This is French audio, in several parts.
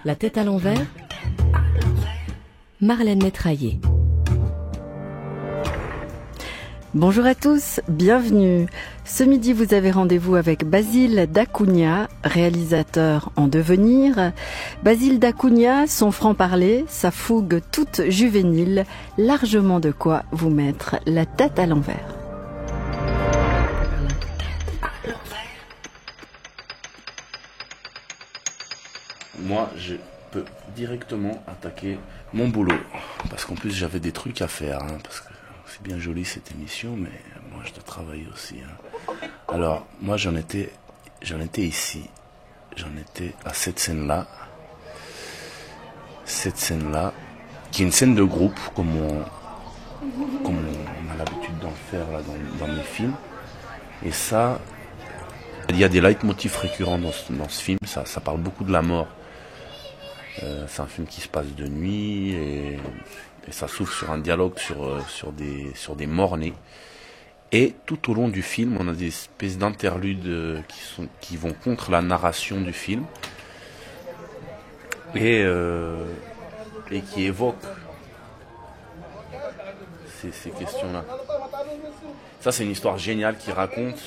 La tête à l'envers, Marlène Métraillé. Bonjour à tous, bienvenue. Ce midi, vous avez rendez-vous avec Basile Dacunha, réalisateur en devenir. Basile Dacunha, son franc-parler, sa fougue toute juvénile, largement de quoi vous mettre la tête à l'envers. Moi, je peux directement attaquer mon boulot. Parce qu'en plus, j'avais des trucs à faire. Parce que c'est bien joli cette émission, mais moi, je dois travailler aussi. Alors, moi, j'en étais ici. J'en étais à cette scène-là. Cette scène-là, qui est une scène de groupe, comme on a l'habitude d'en faire là, dans mes films. Et ça, il y a des leitmotifs récurrents dans ce film. Ça parle beaucoup de la mort. C'est un film qui se passe de nuit et ça s'ouvre sur un dialogue sur des morts-nés. Et tout au long du film, on a des espèces d'interludes qui vont contre la narration du film et qui évoquent ces questions-là. Ça, c'est une histoire géniale qui raconte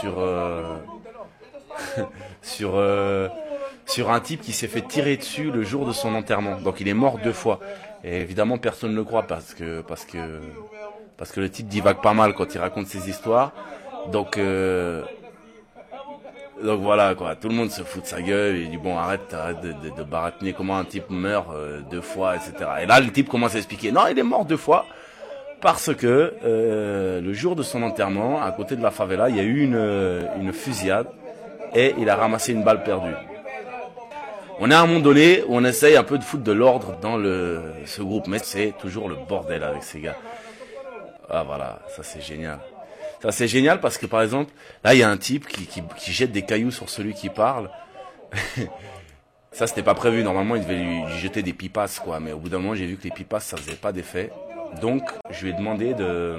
sur un type qui s'est fait tirer dessus le jour de son enterrement. Donc il est mort 2 fois. Et évidemment, personne ne le croit parce que le type divague pas mal quand il raconte ses histoires. Donc voilà quoi, tout le monde se fout de sa gueule. Il dit bon, arrête de baratiner comment un type meurt 2 fois, etc. Et là, le type commence à expliquer non, il est mort 2 fois. Parce que le jour de son enterrement, à côté de la favela, il y a eu une fusillade et il a ramassé une balle perdue. On est à un moment donné où on essaye un peu de foutre de l'ordre dans ce groupe, mais c'est toujours le bordel avec ces gars. Ah voilà, ça c'est génial. Ça c'est génial parce que par exemple, là il y a un type qui jette des cailloux sur celui qui parle. Ça c'était pas prévu, normalement il devait lui jeter des pipasses quoi, mais au bout d'un moment j'ai vu que les pipasses ça faisait pas d'effet. Donc je lui ai demandé de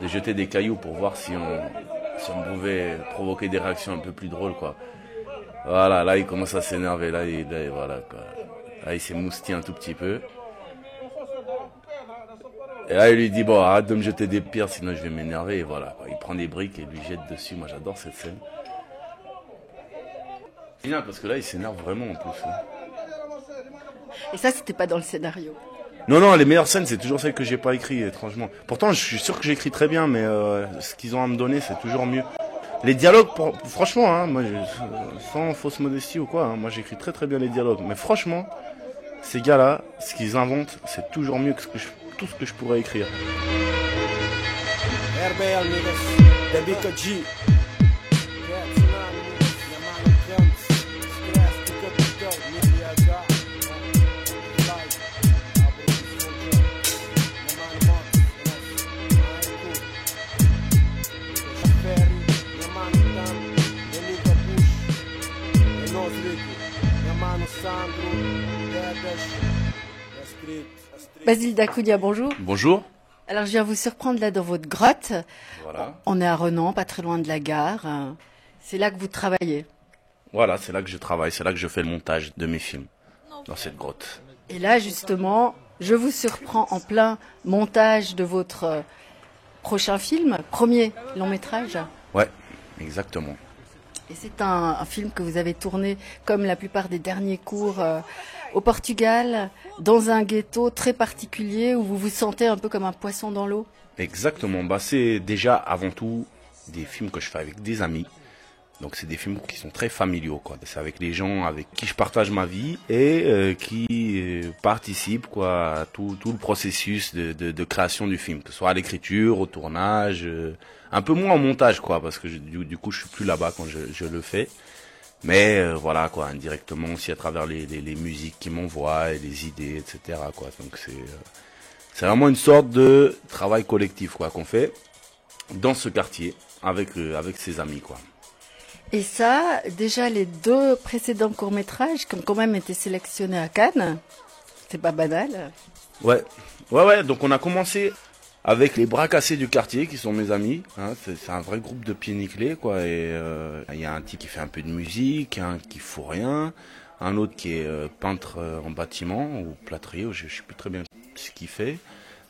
jeter des cailloux pour voir si on pouvait provoquer des réactions un peu plus drôles quoi. Voilà, là il commence à s'énerver, voilà quoi. Là il s'est moustillé un tout petit peu. Et là il lui dit bon arrête de me jeter des pierres sinon je vais m'énerver et voilà quoi. Il prend des briques et lui jette dessus, moi j'adore cette scène. C'est génial parce que là il s'énerve vraiment en plus. Et ça, c'était pas dans le scénario? Non, les meilleures scènes, c'est toujours celles que j'ai pas écrites, étrangement. Pourtant, je suis sûr que j'écris très bien, mais ce qu'ils ont à me donner, c'est toujours mieux. Les dialogues, franchement, moi, sans fausse modestie ou quoi, moi j'écris très très bien les dialogues. Mais franchement, ces gars-là, ce qu'ils inventent, c'est toujours mieux que tout ce que je pourrais écrire. Basile Dacunha, bonjour. Bonjour. Alors je viens vous surprendre là dans votre grotte. Voilà. On est à Renan, pas très loin de la gare. C'est là que vous travaillez. Voilà, c'est là que je travaille, c'est là que je fais le montage de mes films, dans cette grotte. Et là justement, je vous surprends en plein montage de votre prochain film, premier long métrage. Ouais, exactement. Et c'est un film que vous avez tourné, comme la plupart des derniers courts, au Portugal, dans un ghetto très particulier où vous vous sentez un peu comme un poisson dans l'eau. Exactement. C'est déjà avant tout des films que je fais avec des amis. Donc c'est des films qui sont très familiaux, quoi. C'est avec les gens avec qui je partage ma vie et qui participent, quoi, à tout le processus de création du film, que ce soit à l'écriture, au tournage, un peu moins au montage, quoi, parce que du coup je suis plus là-bas quand je le fais. Mais voilà, quoi, indirectement aussi à travers les musiques qu'ils m'envoient et les idées, etc., quoi. Donc c'est vraiment une sorte de travail collectif, quoi, qu'on fait dans ce quartier avec ses amis, quoi. Et ça, déjà les 2 précédents courts-métrages qui ont quand même été sélectionnés à Cannes, c'est pas banal. Ouais. Donc on a commencé avec les bras cassés du quartier qui sont mes amis. C'est un vrai groupe de pieds nickelés, quoi. Et il y a un type qui fait un peu de musique, un qui fout rien. un autre qui est peintre en bâtiment ou plâtrier, je ne sais plus très bien ce qu'il fait.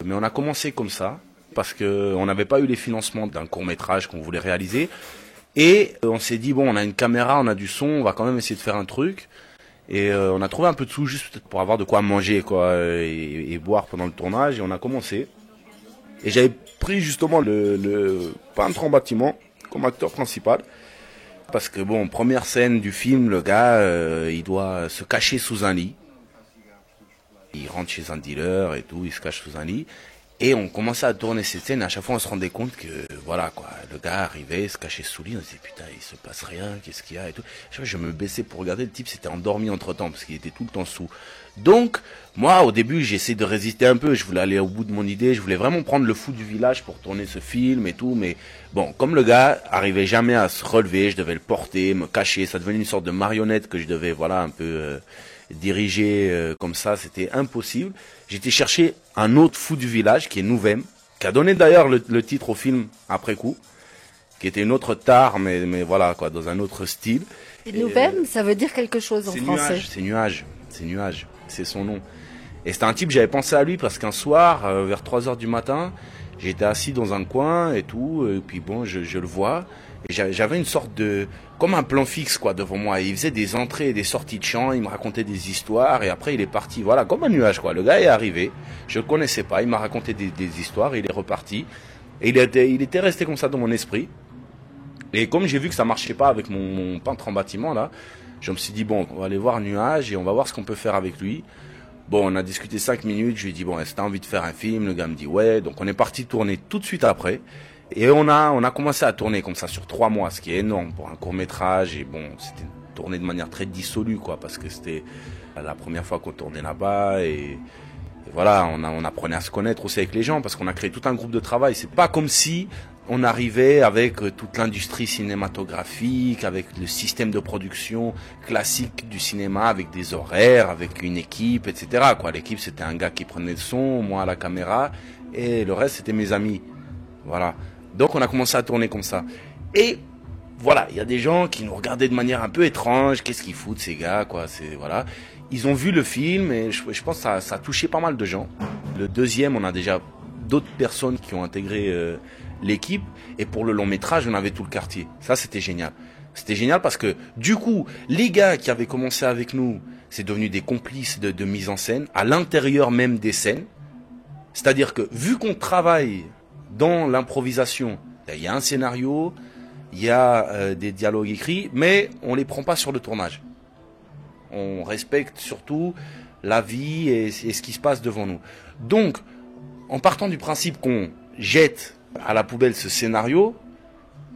Mais on a commencé comme ça parce qu'on n'avait pas eu les financements d'un court-métrage qu'on voulait réaliser. Et on s'est dit, bon, on a une caméra, on a du son, on va quand même essayer de faire un truc. Et on a trouvé un peu de sous juste peut-être pour avoir de quoi manger quoi, et boire pendant le tournage. Et on a commencé. Et j'avais pris justement le peintre en bâtiment comme acteur principal. Parce que bon, première scène du film, le gars, il doit se cacher sous un lit. Il rentre chez un dealer et tout, il se cache sous un lit. Et on commençait à tourner cette scène, et à chaque fois on se rendait compte que, voilà quoi, le gars arrivait, se cachait sous le lit, on se disait putain, il se passe rien, qu'est-ce qu'il y a et tout. Je me baissais pour regarder, le type s'était endormi entre temps, parce qu'il était tout le temps sous. Donc, moi, au début, j'ai essayé de résister un peu, je voulais aller au bout de mon idée, je voulais vraiment prendre le fou du village pour tourner ce film et tout, mais bon, comme le gars arrivait jamais à se relever, je devais le porter, me cacher, ça devenait une sorte de marionnette que je devais, voilà, un peu diriger comme ça, c'était impossible. J'étais chercher un autre fou du village qui est Nouvem, qui a donné d'ailleurs le titre au film après coup, qui était une autre tare, mais voilà quoi, dans un autre style. Et Nouvem, ça veut dire quelque chose en français. C'est nuage, c'est son nom. Et c'était un type, j'avais pensé à lui parce qu'un soir, vers 3h du matin, j'étais assis dans un coin et tout, et puis bon, je le vois. Et j'avais une sorte de, comme un plan fixe quoi devant moi. Et il faisait des entrées et des sorties de chant, il me racontait des histoires et après il est parti. Voilà, comme un nuage quoi. Le gars est arrivé, je le connaissais pas, il m'a raconté des histoires, et il est reparti. Et il était resté comme ça dans mon esprit. Et comme j'ai vu que ça marchait pas avec mon peintre en bâtiment là, je me suis dit bon, on va aller voir Nuage et on va voir ce qu'on peut faire avec lui. Bon, on a discuté 5 minutes, je lui ai dit bon, est-ce que t'as envie de faire un film? Le gars me dit ouais, donc on est parti tourner tout de suite après. Et on a commencé à tourner comme ça sur 3 mois, ce qui est énorme pour un court-métrage. Et bon, c'était tourné de manière très dissolue, quoi, parce que c'était la première fois qu'on tournait là-bas. Et voilà, on apprenait à se connaître aussi avec les gens, parce qu'on a créé tout un groupe de travail. C'est pas comme si on arrivait avec toute l'industrie cinématographique, avec le système de production classique du cinéma, avec des horaires, avec une équipe, etc., quoi. L'équipe, c'était un gars qui prenait le son, moi à la caméra, et le reste, c'était mes amis. Voilà. Donc on a commencé à tourner comme ça. Et voilà, il y a des gens qui nous regardaient de manière un peu étrange. Qu'est-ce qu'ils foutent ces gars, quoi? C'est voilà. Ils ont vu le film et je pense que ça a touché pas mal de gens. Le deuxième, on a déjà d'autres personnes qui ont intégré l'équipe. Et pour le long métrage, on avait tout le quartier. Ça, c'était génial. C'était génial parce que du coup, les gars qui avaient commencé avec nous, c'est devenu des complices de mise en scène à l'intérieur même des scènes. C'est-à-dire que vu qu'on travaille dans l'improvisation, il y a un scénario, il y a des dialogues écrits, mais on les prend pas sur le tournage. On respecte surtout la vie et ce qui se passe devant nous. Donc, en partant du principe qu'on jette à la poubelle ce scénario,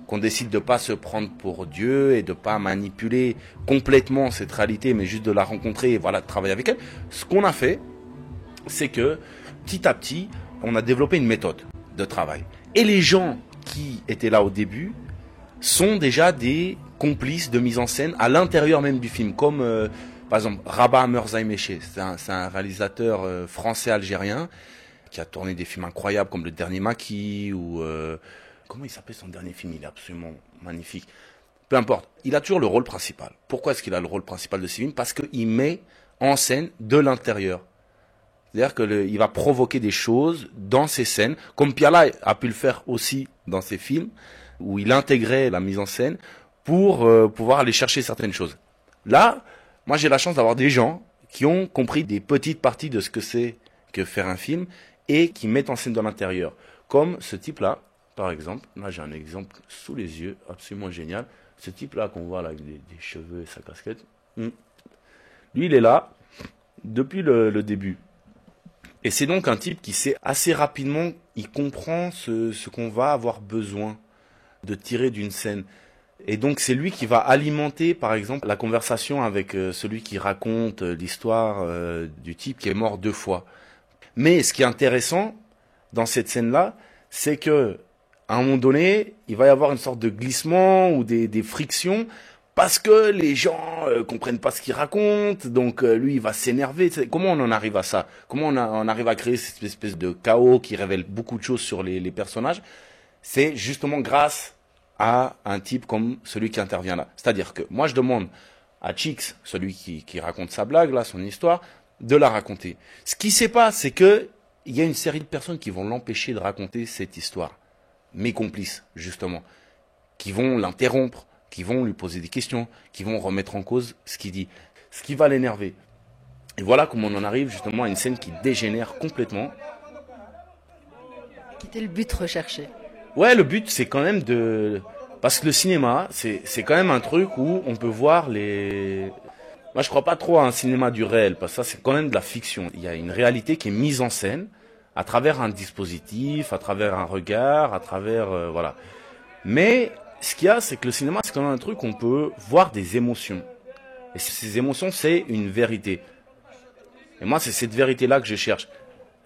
qu'on décide de pas se prendre pour Dieu et de pas manipuler complètement cette réalité, mais juste de la rencontrer et voilà, de travailler avec elle, ce qu'on a fait, c'est que petit à petit, on a développé une méthode de travail. Et les gens qui étaient là au début sont déjà des complices de mise en scène à l'intérieur même du film, comme par exemple Rabah Merzaimeché, c'est un réalisateur français-algérien qui a tourné des films incroyables comme Le Dernier Maquis ou comment il s'appelle son dernier film, il est absolument magnifique. Peu importe, il a toujours le rôle principal. Pourquoi est-ce qu'il a le rôle principal de ce film? Parce qu'il met en scène de l'intérieur. C'est-à-dire qu'il va provoquer des choses dans ses scènes, comme Piala a pu le faire aussi dans ses films, où il intégrait la mise en scène pour pouvoir aller chercher certaines choses. Là, moi j'ai la chance d'avoir des gens qui ont compris des petites parties de ce que c'est que faire un film et qui mettent en scène de l'intérieur. Comme ce type-là, par exemple. Là j'ai un exemple sous les yeux, absolument génial. Ce type-là qu'on voit là avec des cheveux et sa casquette. Lui il est là depuis le début. Et c'est donc un type qui sait assez rapidement, il comprend ce qu'on va avoir besoin de tirer d'une scène. Et donc c'est lui qui va alimenter par exemple la conversation avec celui qui raconte l'histoire du type qui est mort 2 fois. Mais ce qui est intéressant dans cette scène-là, c'est que à un moment donné, il va y avoir une sorte de glissement ou des frictions parce que les gens comprennent pas ce qu'il raconte, donc lui il va s'énerver. Comment on en arrive à ça? Comment on arrive à créer cette espèce de chaos qui révèle beaucoup de choses sur les personnages? C'est justement grâce à un type comme celui qui intervient là. C'est-à-dire que moi je demande à Chix, celui qui raconte sa blague, là, son histoire, de la raconter. Ce qui se passe, c'est que il y a une série de personnes qui vont l'empêcher de raconter cette histoire. Mes complices, justement, qui vont l'interrompre, qui vont lui poser des questions, qui vont remettre en cause ce qu'il dit, ce qui va l'énerver. Et voilà comment on en arrive justement à une scène qui dégénère complètement. C'était le but recherché. Ouais, le but, c'est quand même de... Parce que le cinéma, c'est quand même un truc où on peut voir les... Moi, je crois pas trop à un cinéma du réel, parce que ça, c'est quand même de la fiction. Il y a une réalité qui est mise en scène à travers un dispositif, à travers un regard, à travers... voilà. Mais ce qu'il y a, c'est que le cinéma, c'est quand même un truc où on peut voir des émotions. Et ces émotions, c'est une vérité. Et moi, c'est cette vérité-là que je cherche.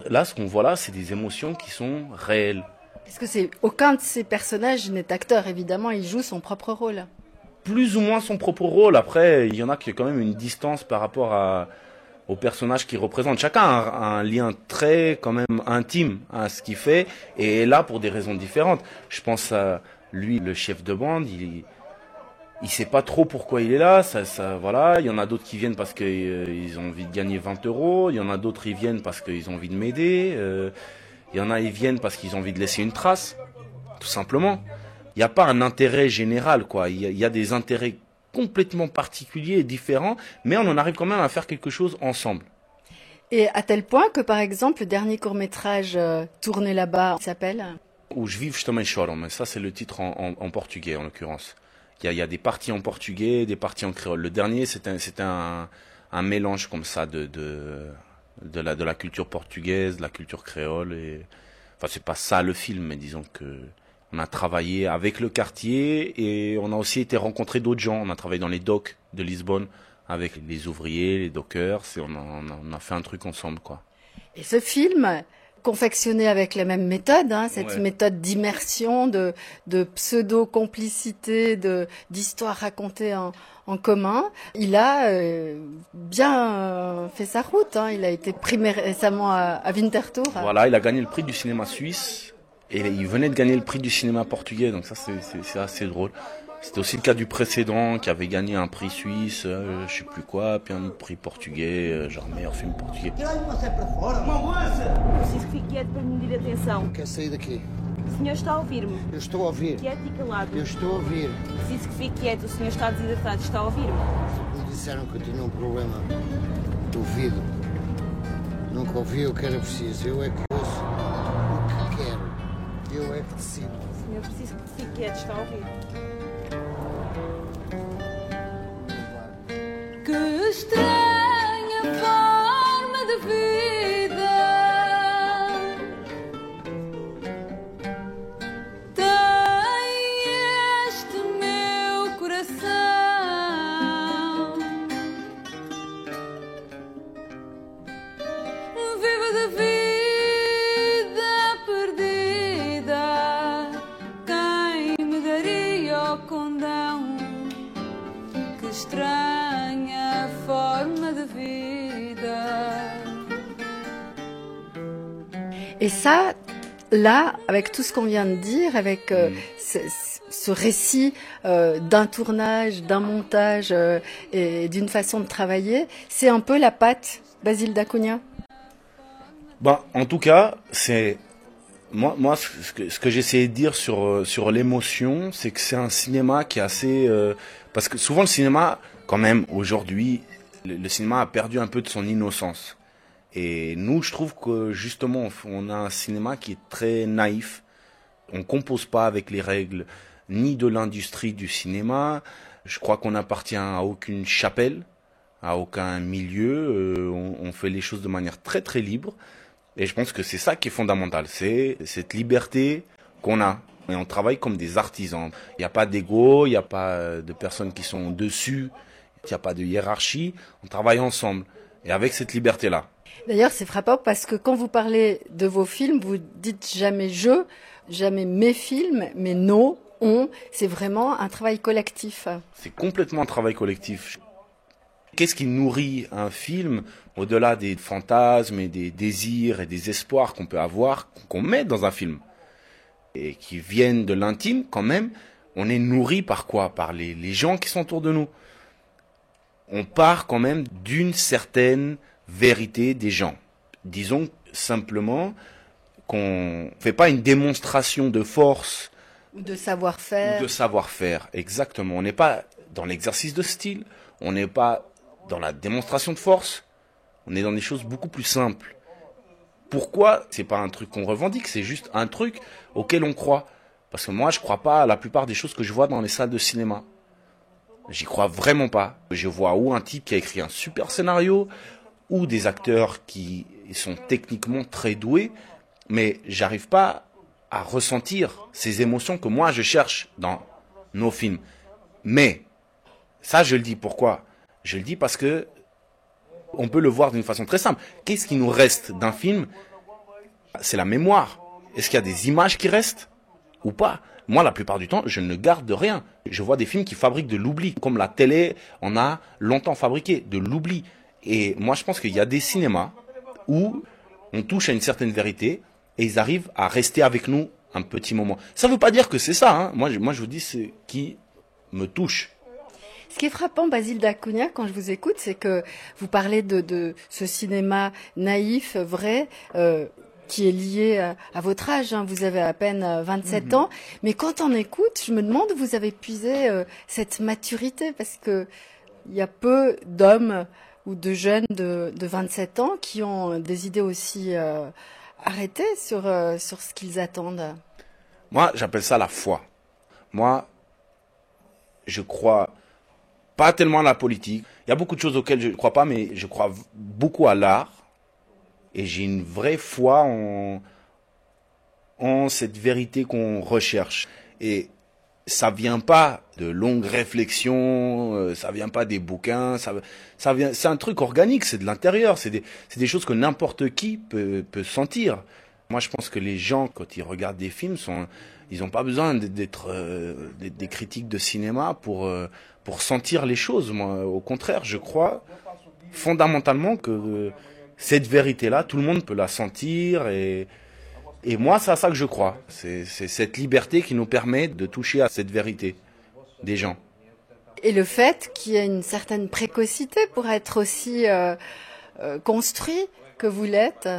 Là, ce qu'on voit là, c'est des émotions qui sont réelles. Parce que aucun de ces personnages n'est acteur, évidemment, il joue son propre rôle. Plus ou moins son propre rôle. Après, il y en a qui ont quand même une distance par rapport aux personnages qu'ils représentent. Chacun a un lien très quand même intime à ce qu'il fait et est là pour des raisons différentes. Je pense à lui, le chef de bande, il sait pas trop pourquoi il est là, voilà. Il y en a d'autres qui viennent parce qu'ils ont envie de gagner 20 €. Il y en a d'autres qui viennent parce qu'ils ont envie de m'aider. Il y en a qui viennent parce qu'ils ont envie de laisser une trace, tout simplement. Il n'y a pas un intérêt général, quoi. Il y a des intérêts complètement particuliers et différents, mais on en arrive quand même à faire quelque chose ensemble. Et à tel point que, par exemple, le dernier court-métrage tourné là-bas s'appelle Où je vis justement Choram, mais ça c'est le titre en portugais en l'occurrence. Il y a des parties en portugais, des parties en créole. Le dernier, c'était un mélange comme ça de la culture portugaise, de la culture créole. Enfin, c'est pas ça le film, mais disons que on a travaillé avec le quartier et on a aussi été rencontrer d'autres gens. On a travaillé dans les docks de Lisbonne avec les ouvriers, les dockers. Et on a fait un truc ensemble, quoi. Et ce film, confectionné avec la même méthode, cette Ouais. méthode d'immersion, de pseudo-complicité, d'histoire racontée en commun, il a bien fait sa route. Il a été primé récemment à Winterthur. Voilà, il a gagné le prix du cinéma suisse et il venait de gagner le prix du cinéma portugais, donc ça c'est assez drôle. C'était aussi le cas du précédent qui avait gagné un prix suisse, je sais plus quoi, puis un prix portugais, genre meilleur film portugais. Tirei-me você para fora, uma moça! Preciso que fique quieto para me medir atenção. Quer sair daqui? O senhor está a ouvir-me. Eu estou a ouvir. Quieto e calado. Eu estou a ouvir. Preciso que fique quieto. O senhor está desidratado. Está a ouvir-me. Me disseram que eu tinha um problema de ouvido. Nunca ouvi o que era preciso. Eu é que ouço o que quero. Eu é que decido. Senhor, preciso que fique quieto. Está a ouvir. Que estranha forma de vida tem este meu coração. Viva da vida perdida, quem me daria o condão? Que estranha forma de vida. Et ça, là, avec tout ce qu'on vient de dire, avec ce récit d'un tournage, d'un montage et d'une façon de travailler, c'est un peu la patte Basile Dacunha. En tout cas, c'est moi ce que j'essayais de dire sur l'émotion, c'est que c'est un cinéma qui est assez parce que souvent le cinéma, quand même, aujourd'hui, le cinéma a perdu un peu de son innocence. Et nous, je trouve que justement, on a un cinéma qui est très naïf. On compose pas avec les règles ni de l'industrie du cinéma. Je crois qu'on n'appartient à aucune chapelle, à aucun milieu. On fait les choses de manière très très libre. Et je pense que c'est ça qui est fondamental. C'est cette liberté qu'on a. Et on travaille comme des artisans. Il n'y a pas d'ego, il n'y a pas de personnes qui sont dessus, il n'y a pas de hiérarchie. On travaille ensemble. Et avec cette liberté-là. D'ailleurs, c'est frappant parce que quand vous parlez de vos films, vous dites jamais je, jamais mes films, mais nos, on. C'est vraiment un travail collectif. C'est complètement un travail collectif. Qu'est-ce qui nourrit un film au-delà des fantasmes et des désirs et des espoirs qu'on peut avoir, qu'on met dans un film et qui viennent de l'intime quand même? On est nourri par quoi? Par les gens qui sont autour de nous. on part quand même d'une certaine vérité des gens. Disons simplement qu'on fait pas une démonstration de force Ou de savoir-faire. ou de savoir-faire. Exactement. On n'est pas dans l'exercice de style, on n'est pas dans la démonstration de force, on est dans des choses beaucoup plus simples. Pourquoi? C'est pas un truc qu'on revendique, c'est juste un truc auquel on croit. Parce que moi, je crois pas à la plupart des choses que je vois dans les salles de cinéma. J'y crois vraiment pas. Je vois ou un type qui a écrit un super scénario, ou des acteurs qui sont techniquement très doués, mais j'arrive pas à ressentir ces émotions que moi je cherche dans nos films. Mais, ça je le dis pourquoi? Je le dis parce que on peut le voir d'une façon très simple. Qu'est-ce qui nous reste d'un film? C'est la mémoire. Est-ce qu'il y a des images qui restent ou pas? Moi, la plupart du temps, je ne garde rien. Je vois des films qui fabriquent de l'oubli, comme la télé en a longtemps fabriqué, de l'oubli. Et moi, je pense qu'il y a des cinémas où on touche à une certaine vérité et ils arrivent à rester avec nous un petit moment. Ça ne veut pas dire que c'est ça. Hein. Moi, je vous dis ce qui me touche. Ce qui est frappant, Basile Dacunha, quand je vous écoute, c'est que vous parlez de ce cinéma naïf, vrai, qui est lié à votre âge. Hein. Vous avez à peine 27 ans. Mais quand on écoute, je me demande où vous avez puisé cette maturité, parce que il y a peu d'hommes ou de jeunes de 27 ans qui ont des idées aussi arrêtées sur ce qu'ils attendent. Moi, j'appelle ça la foi. Moi, je crois pas tellement à la politique. Il y a beaucoup de choses auxquelles je ne crois pas, mais je crois beaucoup à l'art. Et j'ai une vraie foi en cette vérité qu'on recherche. Et ça vient pas de longues réflexions, ça vient pas des bouquins, ça vient, c'est un truc organique, c'est de l'intérieur, c'est des choses que n'importe qui peut sentir. Moi, je pense que les gens, quand ils regardent des films, ils n'ont pas besoin d'être des critiques de cinéma pour sentir les choses. Moi, au contraire, je crois fondamentalement que cette vérité-là, tout le monde peut la sentir et moi, c'est à ça que je crois. C'est cette liberté qui nous permet de toucher à cette vérité des gens. Et le fait qu'il y ait une certaine précocité pour être aussi construit que vous l'êtes.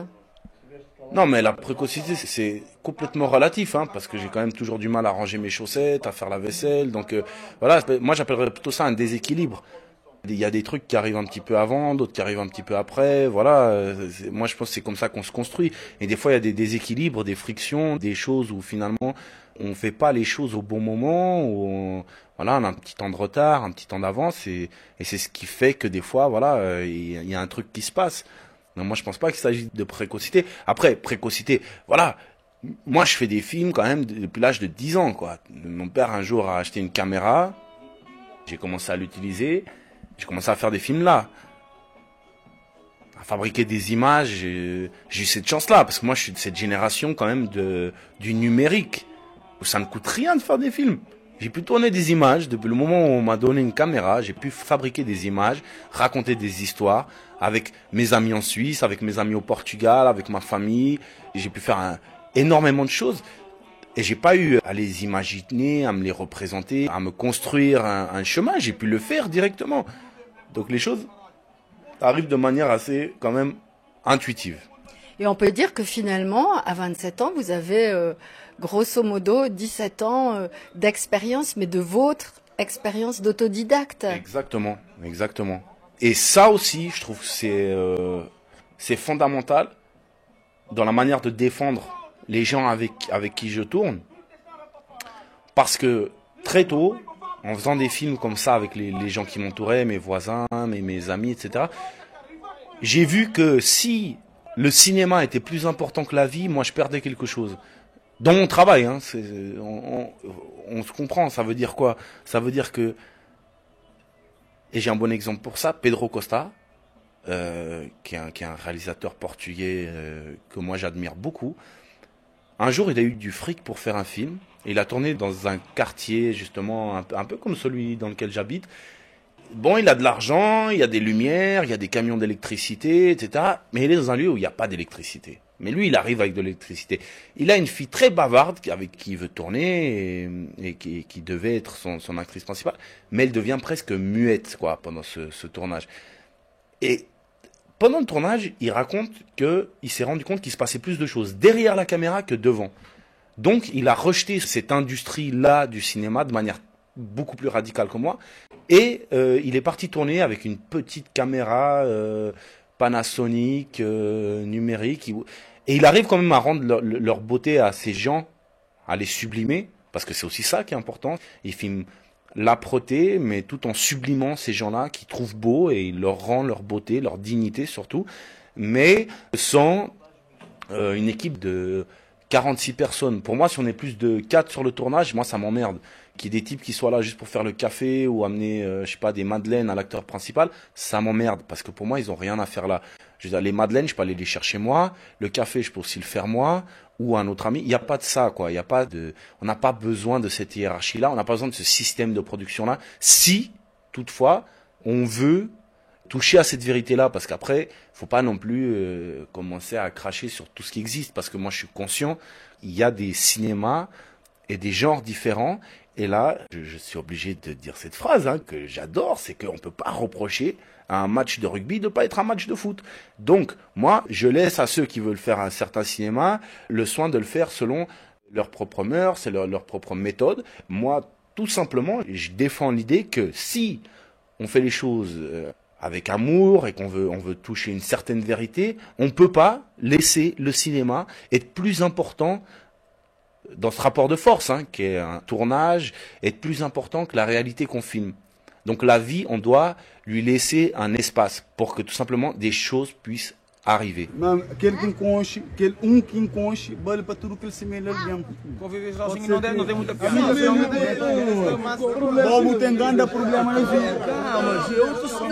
Non, mais la précocité, c'est complètement relatif, hein, parce que j'ai quand même toujours du mal à ranger mes chaussettes, à faire la vaisselle. Donc voilà, moi j'appellerais plutôt ça un déséquilibre. Il y a des trucs qui arrivent un petit peu avant, d'autres qui arrivent un petit peu après. Voilà, moi je pense que c'est comme ça qu'on se construit. Et des fois il y a des déséquilibres, des frictions, des choses où finalement on fait pas les choses au bon moment, où on a un petit temps de retard, un petit temps d'avance, et c'est ce qui fait que des fois voilà, il y a un truc qui se passe. Donc moi je pense pas qu'il s'agit de précocité. Après précocité, voilà. Moi je fais des films quand même depuis l'âge de 10 ans quoi. Mon père un jour a acheté une caméra, j'ai commencé à l'utiliser. J'ai commencé à faire des films là, à fabriquer des images. J'ai eu cette chance-là, parce que moi je suis de cette génération quand même du numérique, où ça ne coûte rien de faire des films. J'ai pu tourner des images, depuis le moment où on m'a donné une caméra, j'ai pu fabriquer des images, raconter des histoires, avec mes amis en Suisse, avec mes amis au Portugal, avec ma famille. J'ai pu faire énormément de choses. Et j'ai pas eu à les imaginer, à me les représenter, à me construire un chemin, j'ai pu le faire directement. Donc les choses arrivent de manière assez quand même intuitive. Et on peut dire que finalement, à 27 ans, vous avez grosso modo 17 ans d'expérience, mais de votre expérience d'autodidacte. Exactement, exactement. Et ça aussi, je trouve que c'est fondamental dans la manière de défendre les gens avec qui je tourne. Parce que très tôt, en faisant des films comme ça avec les gens qui m'entouraient, mes voisins, mes amis, etc., j'ai vu que si le cinéma était plus important que la vie, moi je perdais quelque chose. Dans mon travail, hein, on se comprend, ça veut dire quoi? Ça veut dire que, et j'ai un bon exemple pour ça, Pedro Costa, qui est un réalisateur portugais que moi j'admire beaucoup. Un jour, il a eu du fric pour faire un film. Il a tourné dans un quartier, justement, un peu comme celui dans lequel j'habite. Bon, il a de l'argent, il y a des lumières, il y a des camions d'électricité, etc. Mais il est dans un lieu où il n'y a pas d'électricité. Mais lui, il arrive avec de l'électricité. Il a une fille très bavarde avec qui il veut tourner et qui devait être son actrice principale. Mais elle devient presque muette, quoi, pendant ce tournage. Et pendant le tournage, il raconte qu'il s'est rendu compte qu'il se passait plus de choses derrière la caméra que devant. Donc, il a rejeté cette industrie-là du cinéma de manière beaucoup plus radicale que moi. Et il est parti tourner avec une petite caméra Panasonic numérique. Et il arrive quand même à rendre leur beauté à ces gens, à les sublimer, parce que c'est aussi ça qui est important. Il filme l'âpreté, mais tout en sublimant ces gens-là qui trouvent beau, et il leur rend leur beauté, leur dignité surtout, mais sans une équipe de 46 personnes. Pour moi, si on est plus de 4 sur le tournage, moi ça m'emmerde. Qu'il y ait des types qui soient là juste pour faire le café ou amener, je sais pas, des madeleines à l'acteur principal, ça m'emmerde, parce que pour moi, ils ont rien à faire là. Je veux dire, les madeleines, je peux aller les chercher moi, le café, je peux aussi le faire moi, ou un autre ami. Il n'y a pas de ça, quoi. Il y a pas de, on n'a pas besoin de cette hiérarchie-là, on n'a pas besoin de ce système de production-là. Si, toutefois, on veut toucher à cette vérité-là, parce qu'après, faut pas non plus commencer à cracher sur tout ce qui existe, parce que moi, je suis conscient, il y a des cinémas et des genres différents. Et là, je suis obligé de dire cette phrase que j'adore, c'est qu'on ne peut pas reprocher à un match de rugby de ne pas être un match de foot. Donc, moi, je laisse à ceux qui veulent faire un certain cinéma le soin de le faire selon leurs propres mœurs, c'est leur propre méthode. Moi, tout simplement, je défends l'idée que si on fait les choses avec amour et qu'on veut toucher une certaine vérité, on ne peut pas laisser le cinéma être plus important dans ce rapport de force, qui est un tournage, être plus important que la réalité qu'on filme. Donc la vie, on doit lui laisser un espace pour que tout simplement des choses puissent arriver. Aquele que enconche, que enconche, vale para tudo que ele semelha ali mesmo. Conviver sozinho não tem muita piada. Vamos tem grande problema na vida. Calma, eu tô só.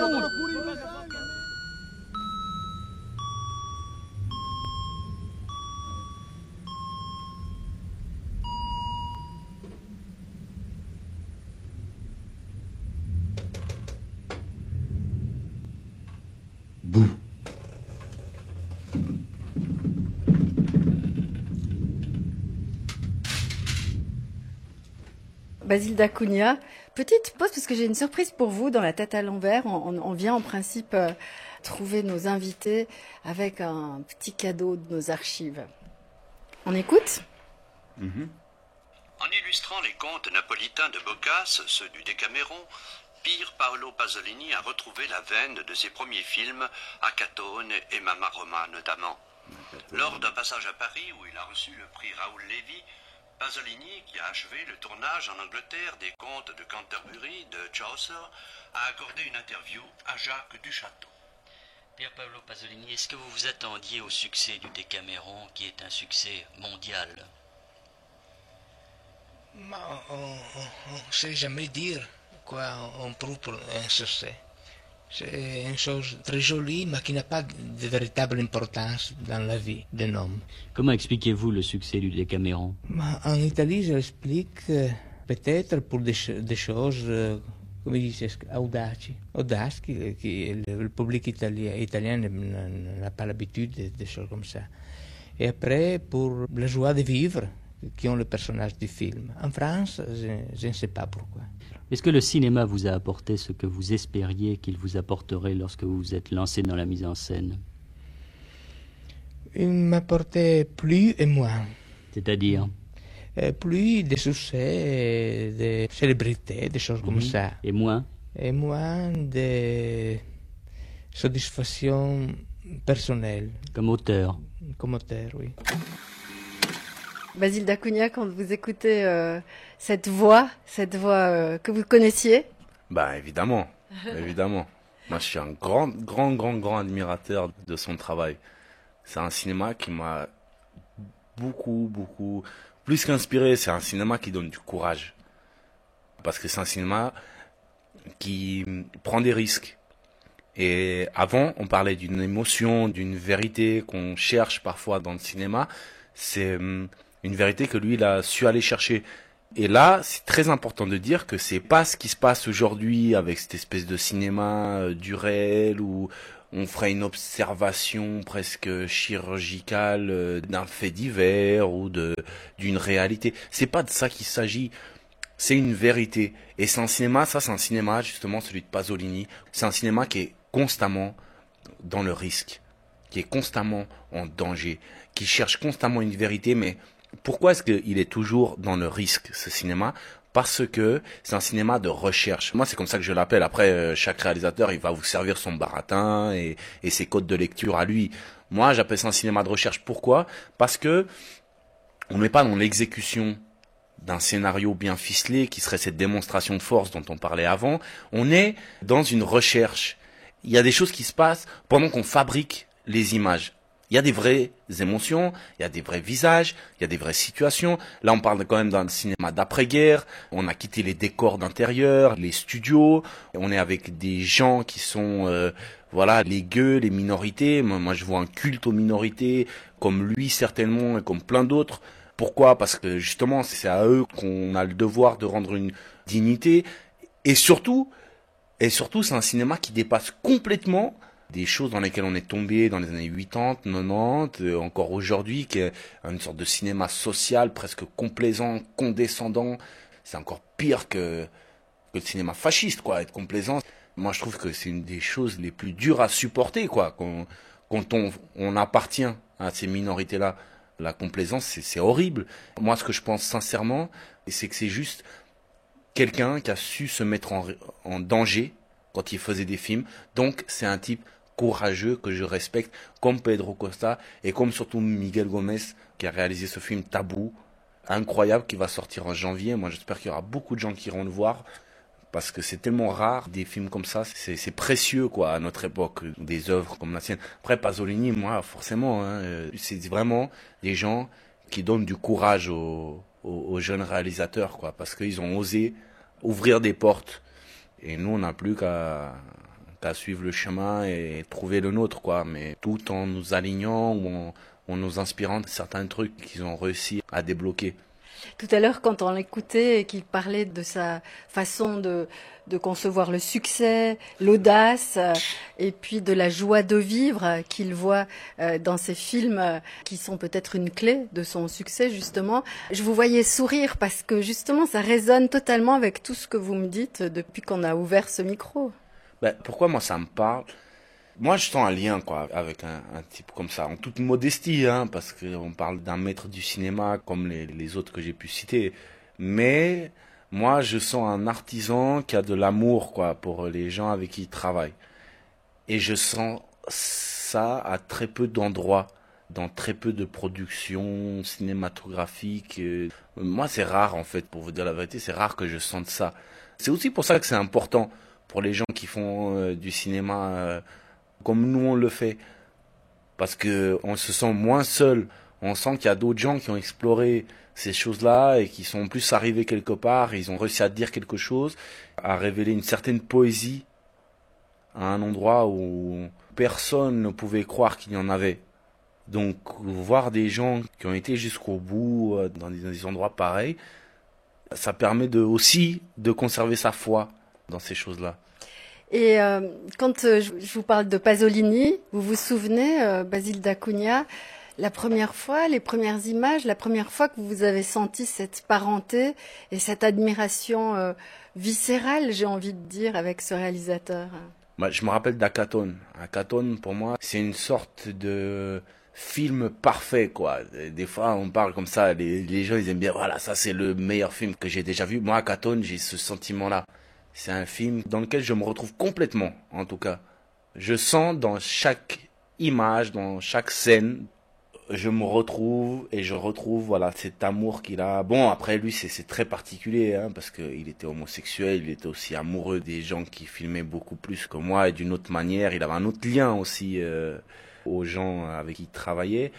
Basile Dacunha, petite pause parce que j'ai une surprise pour vous dans la tête à l'envers. On vient en principe trouver nos invités avec un petit cadeau de nos archives. On écoute ? En illustrant les contes napolitains de Boccace, ceux du Décaméron, Pier Paolo Pasolini a retrouvé la veine de ses premiers films, Acatone et Mamma Roma notamment. Lors d'un passage à Paris où il a reçu le prix Raoul Lévy, Pasolini, qui a achevé le tournage en Angleterre des contes de Canterbury de Chaucer, a accordé une interview à Jacques Duchâteau. Pier Paolo Pasolini, est-ce que vous vous attendiez au succès du Décaméron, qui est un succès mondial? On ne sait jamais dire quoi on trouve pour un succès. C'est une chose très jolie, mais qui n'a pas de véritable importance dans la vie d'un homme. Comment expliquez-vous le succès du Décaméron? En Italie, je l'explique peut-être pour des choses, comme ils disent, audaces, le public italien n'a pas l'habitude de choses comme ça. Et après, pour la joie de vivre qui ont le personnage du film. En France, je ne sais pas pourquoi. Est-ce que le cinéma vous a apporté ce que vous espériez qu'il vous apporterait lorsque vous vous êtes lancé dans la mise en scène? Il m'apportait plus et moins. C'est-à-dire? Plus de succès, de célébrités, des choses comme ça. Et moins? Et moins de satisfaction personnelle. Comme auteur? Comme auteur, oui. Basile Dacunha, quand vous écoutez cette voix que vous connaissiez? Évidemment, évidemment. Moi, je suis un grand admirateur de son travail. C'est un cinéma qui m'a beaucoup, plus qu'inspiré, c'est un cinéma qui donne du courage. Parce que c'est un cinéma qui prend des risques. Et avant, on parlait d'une émotion, d'une vérité qu'on cherche parfois dans le cinéma. C'est une vérité que lui, il a su aller chercher. Et là, c'est très important de dire que c'est pas ce qui se passe aujourd'hui avec cette espèce de cinéma du réel où on ferait une observation presque chirurgicale d'un fait divers ou d'une réalité. C'est pas de ça qu'il s'agit. C'est une vérité. Et c'est un cinéma, ça c'est un cinéma justement, celui de Pasolini. C'est un cinéma qui est constamment dans le risque, qui est constamment en danger, qui cherche constamment une vérité. Mais pourquoi est-ce qu'il est toujours dans le risque, ce cinéma ? Parce que c'est un cinéma de recherche. Moi, c'est comme ça que je l'appelle. Après, chaque réalisateur, il va vous servir son baratin et ses codes de lecture à lui. Moi, j'appelle ça un cinéma de recherche. Pourquoi ? Parce que on n'est pas dans l'exécution d'un scénario bien ficelé, qui serait cette démonstration de force dont on parlait avant. On est dans une recherche. Il y a des choses qui se passent pendant qu'on fabrique les images. Il y a des vraies émotions, il y a des vrais visages, il y a des vraies situations. Là, on parle quand même d'un cinéma d'après-guerre. On a quitté les décors d'intérieur, les studios. On est avec des gens qui sont, les gueux, les minorités. Moi, je vois un culte aux minorités, comme lui certainement et comme plein d'autres. Pourquoi ? Parce que justement, c'est à eux qu'on a le devoir de rendre une dignité. Et surtout, c'est un cinéma qui dépasse complètement des choses dans lesquelles on est tombé dans les années 80, 90, encore aujourd'hui, qui est une sorte de cinéma social, presque complaisant, condescendant. C'est encore pire que le cinéma fasciste, quoi, être complaisant. Moi, je trouve que c'est une des choses les plus dures à supporter, quoi, quand on appartient à ces minorités-là. La complaisance, c'est horrible. Moi, ce que je pense sincèrement, c'est que c'est juste quelqu'un qui a su se mettre en danger quand il faisait des films. Donc, c'est un type courageux que je respecte, comme Pedro Costa et comme surtout Miguel Gomez, qui a réalisé ce film Tabou, incroyable, qui va sortir en janvier. Moi, j'espère qu'il y aura beaucoup de gens qui iront le voir, parce que c'est tellement rare, des films comme ça, c'est précieux, quoi, à notre époque, des œuvres comme la sienne. Après, Pasolini, moi, forcément, c'est vraiment des gens qui donnent du courage aux jeunes réalisateurs, quoi, parce qu'ils ont osé ouvrir des portes. Et nous, on n'a plus qu'à suivre le chemin et trouver le nôtre, quoi, mais tout en nous alignant ou en nous inspirant de certains trucs qu'ils ont réussi à débloquer. Tout à l'heure, quand on l'écoutait et qu'il parlait de sa façon de concevoir le succès, l'audace, et puis de la joie de vivre qu'il voit dans ses films qui sont peut-être une clé de son succès, justement. Je vous voyais sourire parce que, justement, ça résonne totalement avec tout ce que vous me dites depuis qu'on a ouvert ce micro. Pourquoi moi ça me parle ? Moi, je sens un lien, quoi, avec un type comme ça, en toute modestie, parce qu'on parle d'un maître du cinéma comme les autres que j'ai pu citer. Mais moi, je sens un artisan qui a de l'amour, quoi, pour les gens avec qui il travaille. Et je sens ça à très peu d'endroits, dans très peu de productions cinématographiques. Moi, c'est rare, en fait, pour vous dire la vérité, c'est rare que je sente ça. C'est aussi pour ça que c'est important pour les gens qui font du cinéma comme nous on le fait, parce que on se sent moins seul, on sent qu'il y a d'autres gens qui ont exploré ces choses-là et qui sont plus arrivés quelque part, ils ont réussi à dire quelque chose, à révéler une certaine poésie à un endroit où personne ne pouvait croire qu'il y en avait. Donc voir des gens qui ont été jusqu'au bout dans des endroits pareils, ça permet aussi de conserver sa foi dans ces choses-là. Et quand je vous parle de Pasolini, vous vous souvenez, Basile d'Acunha, la première fois, les premières images, la première fois que vous avez senti cette parenté et cette admiration viscérale, j'ai envie de dire, avec ce réalisateur? Je me rappelle d'Akatone. Akatone, pour moi, c'est une sorte de film parfait, quoi. Des fois, on parle comme ça, les gens, ils aiment bien, voilà, ça c'est le meilleur film que j'ai déjà vu. Moi, Akatone, j'ai ce sentiment-là. C'est un film dans lequel je me retrouve complètement, en tout cas. Je sens dans chaque image, dans chaque scène, je me retrouve et je retrouve, voilà, cet amour qu'il a. Bon, après lui, c'est très particulier, parce qu'il était homosexuel, il était aussi amoureux des gens qui filmaient beaucoup plus que moi et d'une autre manière. Il avait un autre lien aussi aux gens avec qui il travaillait.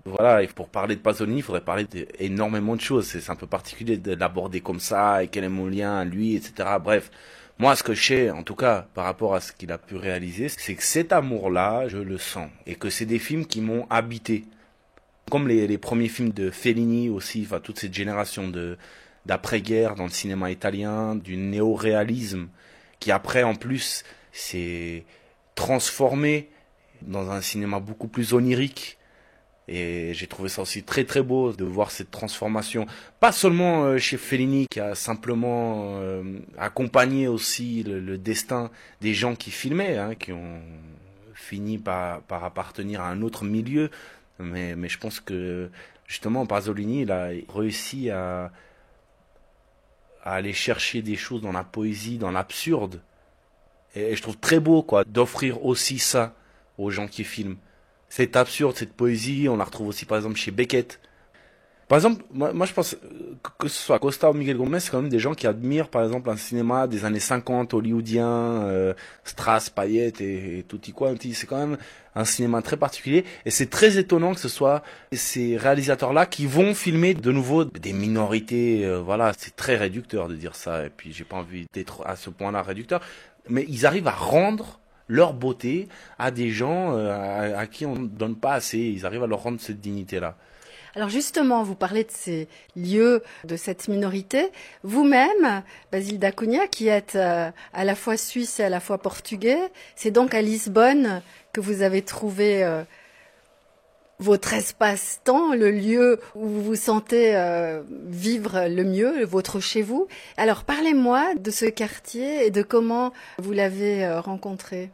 Voilà, et pour parler de Pasolini, il faudrait parler d'énormément de choses. C'est un peu particulier de l'aborder comme ça, et quel est mon lien à lui, etc. Bref, moi, ce que je sais, en tout cas, par rapport à ce qu'il a pu réaliser, c'est que cet amour-là, je le sens. Et que c'est des films qui m'ont habité. Comme les premiers films de Fellini aussi, enfin, toute cette génération d'après-guerre dans le cinéma italien, du néo-réalisme, qui après, en plus, s'est transformé dans un cinéma beaucoup plus onirique. Et j'ai trouvé ça aussi très très beau de voir cette transformation. Pas seulement chez Fellini qui a simplement accompagné aussi le destin des gens qui filmaient, hein, qui ont fini par appartenir à un autre milieu. Mais je pense que justement Pasolini il a réussi à aller chercher des choses dans la poésie, dans l'absurde. Et je trouve très beau quoi d'offrir aussi ça aux gens qui filment. C'est absurde, cette poésie, on la retrouve aussi par exemple chez Beckett. Par exemple, moi je pense que ce soit Costa ou Miguel Gomez, c'est quand même des gens qui admirent par exemple un cinéma des années 50 hollywoodien, Strass, Payet et tutti quanti. C'est quand même un cinéma très particulier et c'est très étonnant que ce soit ces réalisateurs-là qui vont filmer de nouveau des minorités. Voilà, c'est très réducteur de dire ça et puis j'ai pas envie d'être à ce point-là réducteur, mais ils arrivent à rendre leur beauté à des gens à qui on ne donne pas assez. Ils arrivent à leur rendre cette dignité-là. Alors justement, vous parlez de ces lieux, de cette minorité. Vous-même, Basile da Cunha, qui êtes à la fois suisse et à la fois portugais, c'est donc à Lisbonne que vous avez trouvé votre espace-temps, le lieu où vous vous sentez vivre le mieux, votre chez vous. Alors parlez-moi de ce quartier et de comment vous l'avez rencontré.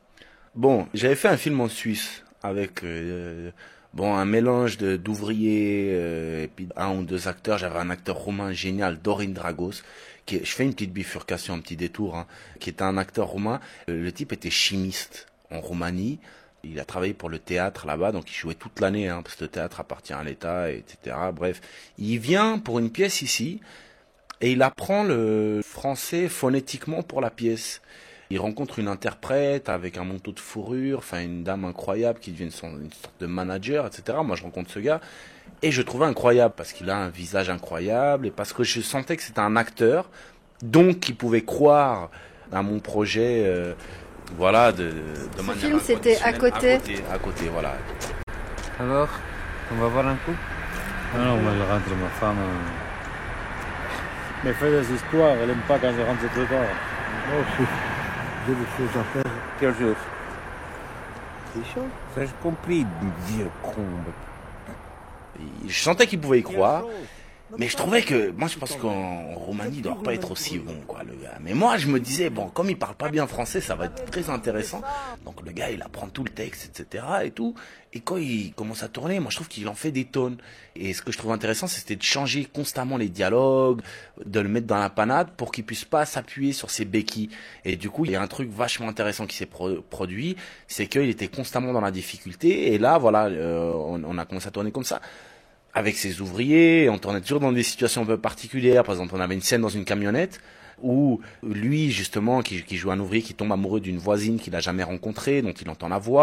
Bon, j'avais fait un film en Suisse avec un mélange d'ouvriers et puis un ou deux acteurs. J'avais un acteur roumain génial, Dorin Dragos. Je fais une petite bifurcation, un petit détour, hein, qui était un acteur roumain. Le type était chimiste en Roumanie. Il a travaillé pour le théâtre là-bas, donc il jouait toute l'année, hein, parce que le théâtre appartient à l'État, etc. Bref, il vient pour une pièce ici et il apprend le français phonétiquement pour la pièce. Il rencontre une interprète avec un manteau de fourrure, enfin une dame incroyable qui devient une sorte de manager, etc. Moi, je rencontre ce gars et je trouvais incroyable parce qu'il a un visage incroyable et parce que je sentais que c'était un acteur, donc il pouvait croire à mon projet, voilà, de manière. Ce film, c'était à côté. À côté, voilà. Alors, on va voir un coup? Non, moi je rentre, ma femme me fait des histoires, elle n'aime pas quand je rentre trop tard. J'ai des choses à faire. Quel jour? C'est chaud. Ça, j'ai compris, vieux con. Je sentais qu'il pouvait y croire, mais je trouvais que, moi je pense qu'en Roumanie il doit pas être aussi bon quoi le gars. Mais moi je me disais bon, comme il parle pas bien français, ça va être très intéressant. Donc le gars il apprend tout le texte, etc. et tout. Et quand il commence à tourner, moi je trouve qu'il en fait des tonnes. Et ce que je trouve intéressant, c'était de changer constamment les dialogues, de le mettre dans la panade pour qu'il puisse pas s'appuyer sur ses béquilles. Et du coup il y a un truc vachement intéressant qui s'est produit, c'est qu'il était constamment dans la difficulté. Et là voilà, on a commencé à tourner comme ça. Avec ses ouvriers, on tournait toujours dans des situations un peu particulières. Par exemple, on avait une scène dans une camionnette où lui, justement, qui joue un ouvrier qui tombe amoureux d'une voisine qu'il n'a jamais rencontrée, dont il entend la voix,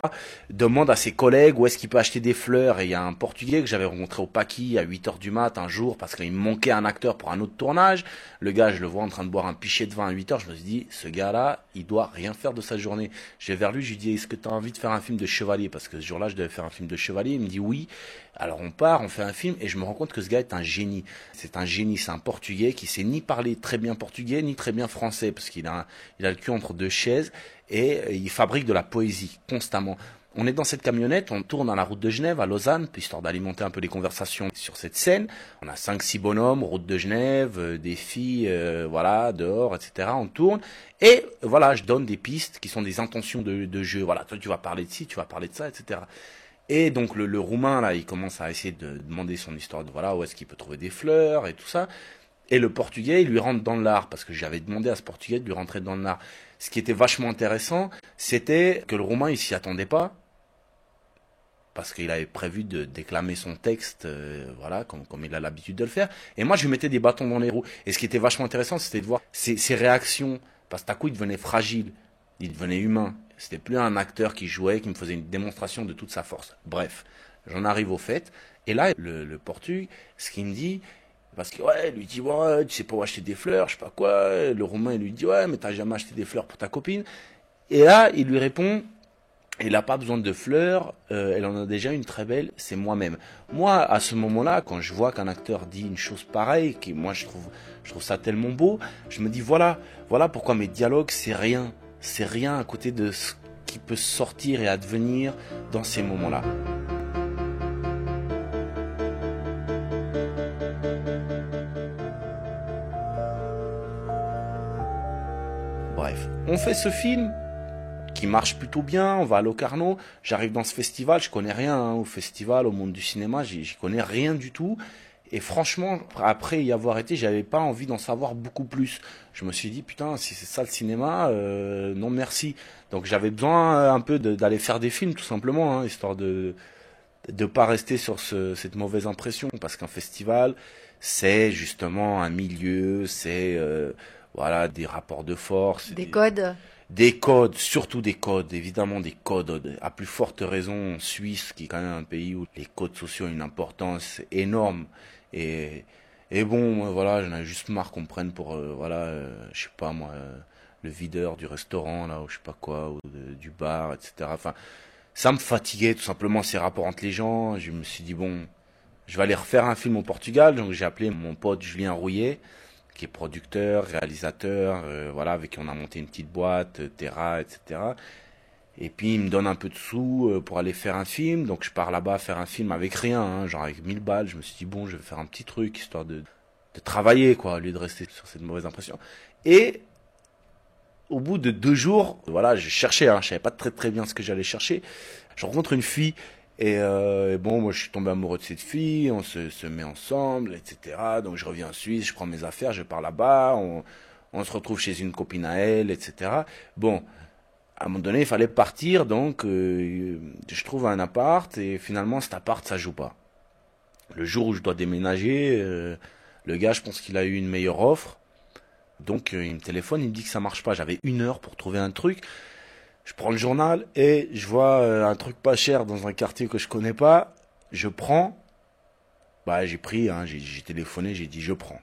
demande à ses collègues où est-ce qu'il peut acheter des fleurs. Et il y a un Portugais que j'avais rencontré au Paquis à 8h du mat un jour parce qu'il me manquait un acteur pour un autre tournage. Le gars, je le vois en train de boire un pichet de vin à 8h. Je me suis dit, ce gars-là, il doit rien faire de sa journée. Je vais vers lui, je lui dis, est-ce que tu as envie de faire un film de chevalier? Parce que ce jour-là, je devais faire un film de chevalier. Il me dit oui. Alors on part, on fait un film et je me rends compte que ce gars est un génie. C'est un génie, c'est un Portugais qui sait ni parler très bien portugais ni très bien français parce qu'il a le cul entre deux chaises et il fabrique de la poésie constamment. On est dans cette camionnette, on tourne à la route de Genève, à Lausanne, histoire d'alimenter un peu les conversations sur cette scène. On a 5-6 bonhommes, route de Genève, des filles, voilà, dehors, etc. On tourne et voilà, je donne des pistes qui sont des intentions de jeu. Voilà, toi tu vas parler de ci, tu vas parler de ça, etc. Et donc le Roumain, là, il commence à essayer de demander son histoire de voilà, où est-ce qu'il peut trouver des fleurs et tout ça. Et le Portugais, il lui rentre dans l'art, parce que j'avais demandé à ce Portugais de lui rentrer dans l'art. Ce qui était vachement intéressant, c'était que le Roumain, il s'y attendait pas, parce qu'il avait prévu de déclamer son texte, voilà, comme il a l'habitude de le faire. Et moi, je lui mettais des bâtons dans les roues. Et ce qui était vachement intéressant, c'était de voir ses réactions, parce que d'un coup, il devenait fragile, il devenait humain. C'était plus un acteur qui jouait, qui me faisait une démonstration de toute sa force. Bref, j'en arrive au fait. Et là, le Portugais, ce qu'il me dit, parce que ouais, il lui dit ouais, tu sais pas où acheter des fleurs, je sais pas quoi. Le Roumain, il lui dit ouais, mais t'as jamais acheté des fleurs pour ta copine. Et là, il lui répond, il a pas besoin de fleurs, elle en a déjà une très belle, c'est moi-même. Moi, à ce moment-là, quand je vois qu'un acteur dit une chose pareille, qui moi je trouve ça tellement beau, je me dis voilà pourquoi mes dialogues c'est rien à côté de ce qui peut sortir et advenir dans ces moments-là. Bref, on fait ce film qui marche plutôt bien, on va à Locarno, j'arrive dans ce festival, je connais rien au festival, au monde du cinéma, j'y connais rien du tout. Et franchement, après y avoir été, j'avais pas envie d'en savoir beaucoup plus. Je me suis dit, putain, si c'est ça le cinéma, non merci. Donc j'avais besoin un peu d'aller faire des films, tout simplement, hein, histoire de pas rester sur cette mauvaise impression. Parce qu'un festival, c'est justement un milieu, c'est voilà, des rapports de force. Des codes. Des codes, surtout des codes, évidemment des codes, à plus forte raison en Suisse, qui est quand même un pays où les codes sociaux ont une importance énorme. Et bon, voilà, j'en ai juste marre qu'on me prenne pour, je sais pas moi, le videur du restaurant, là, ou je sais pas quoi, ou du bar, etc. Enfin, ça me fatiguait tout simplement ces rapports entre les gens. Je me suis dit, bon, je vais aller refaire un film au Portugal, donc j'ai appelé mon pote Julien Rouillet, qui est producteur, réalisateur, voilà, avec qui on a monté une petite boîte, Terra, etc. Et puis il me donne un peu de sous pour aller faire un film, donc je pars là-bas faire un film avec rien, hein, genre avec 1000 balles. Je me suis dit bon, je vais faire un petit truc histoire de travailler, quoi, au lieu de rester sur cette mauvaise impression. Et au bout de 2 jours, voilà, je cherchais, hein, je savais pas très bien ce que j'allais chercher. Je rencontre une fille. Et bon, moi je suis tombé amoureux de cette fille, on se met ensemble, etc. Donc je reviens en Suisse, je prends mes affaires, je pars là-bas, on se retrouve chez une copine à elle, etc. Bon, à un moment donné, il fallait partir, donc je trouve un appart, et finalement cet appart, ça joue pas. Le jour où je dois déménager, le gars, je pense qu'il a eu une meilleure offre, donc il me téléphone, il me dit que ça marche pas. J'avais 1 heure pour trouver un truc. Je prends le journal et je vois un truc pas cher dans un quartier que je connais pas. Je prends. Bah, j'ai pris, hein, j'ai téléphoné, j'ai dit je prends.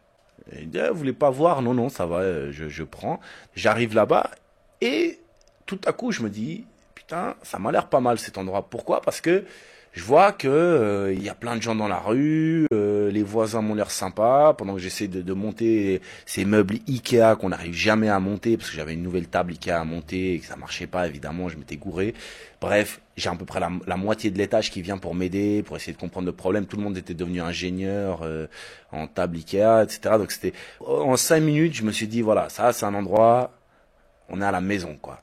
Il dit, vous voulez pas voir? Non, ça va, je prends. J'arrive là-bas et tout à coup, je me dis, putain, ça m'a l'air pas mal cet endroit. Pourquoi? Parce que je vois que y a plein de gens dans la rue, les voisins m'ont l'air sympas, pendant que j'essaie de monter ces meubles Ikea qu'on n'arrive jamais à monter, parce que j'avais une nouvelle table Ikea à monter et que ça marchait pas, évidemment, je m'étais gouré. Bref, j'ai à peu près la moitié de l'étage qui vient pour m'aider, pour essayer de comprendre le problème. Tout le monde était devenu ingénieur en table Ikea, etc. Donc c'était en 5 minutes, je me suis dit, voilà, ça c'est un endroit, on est à la maison, quoi.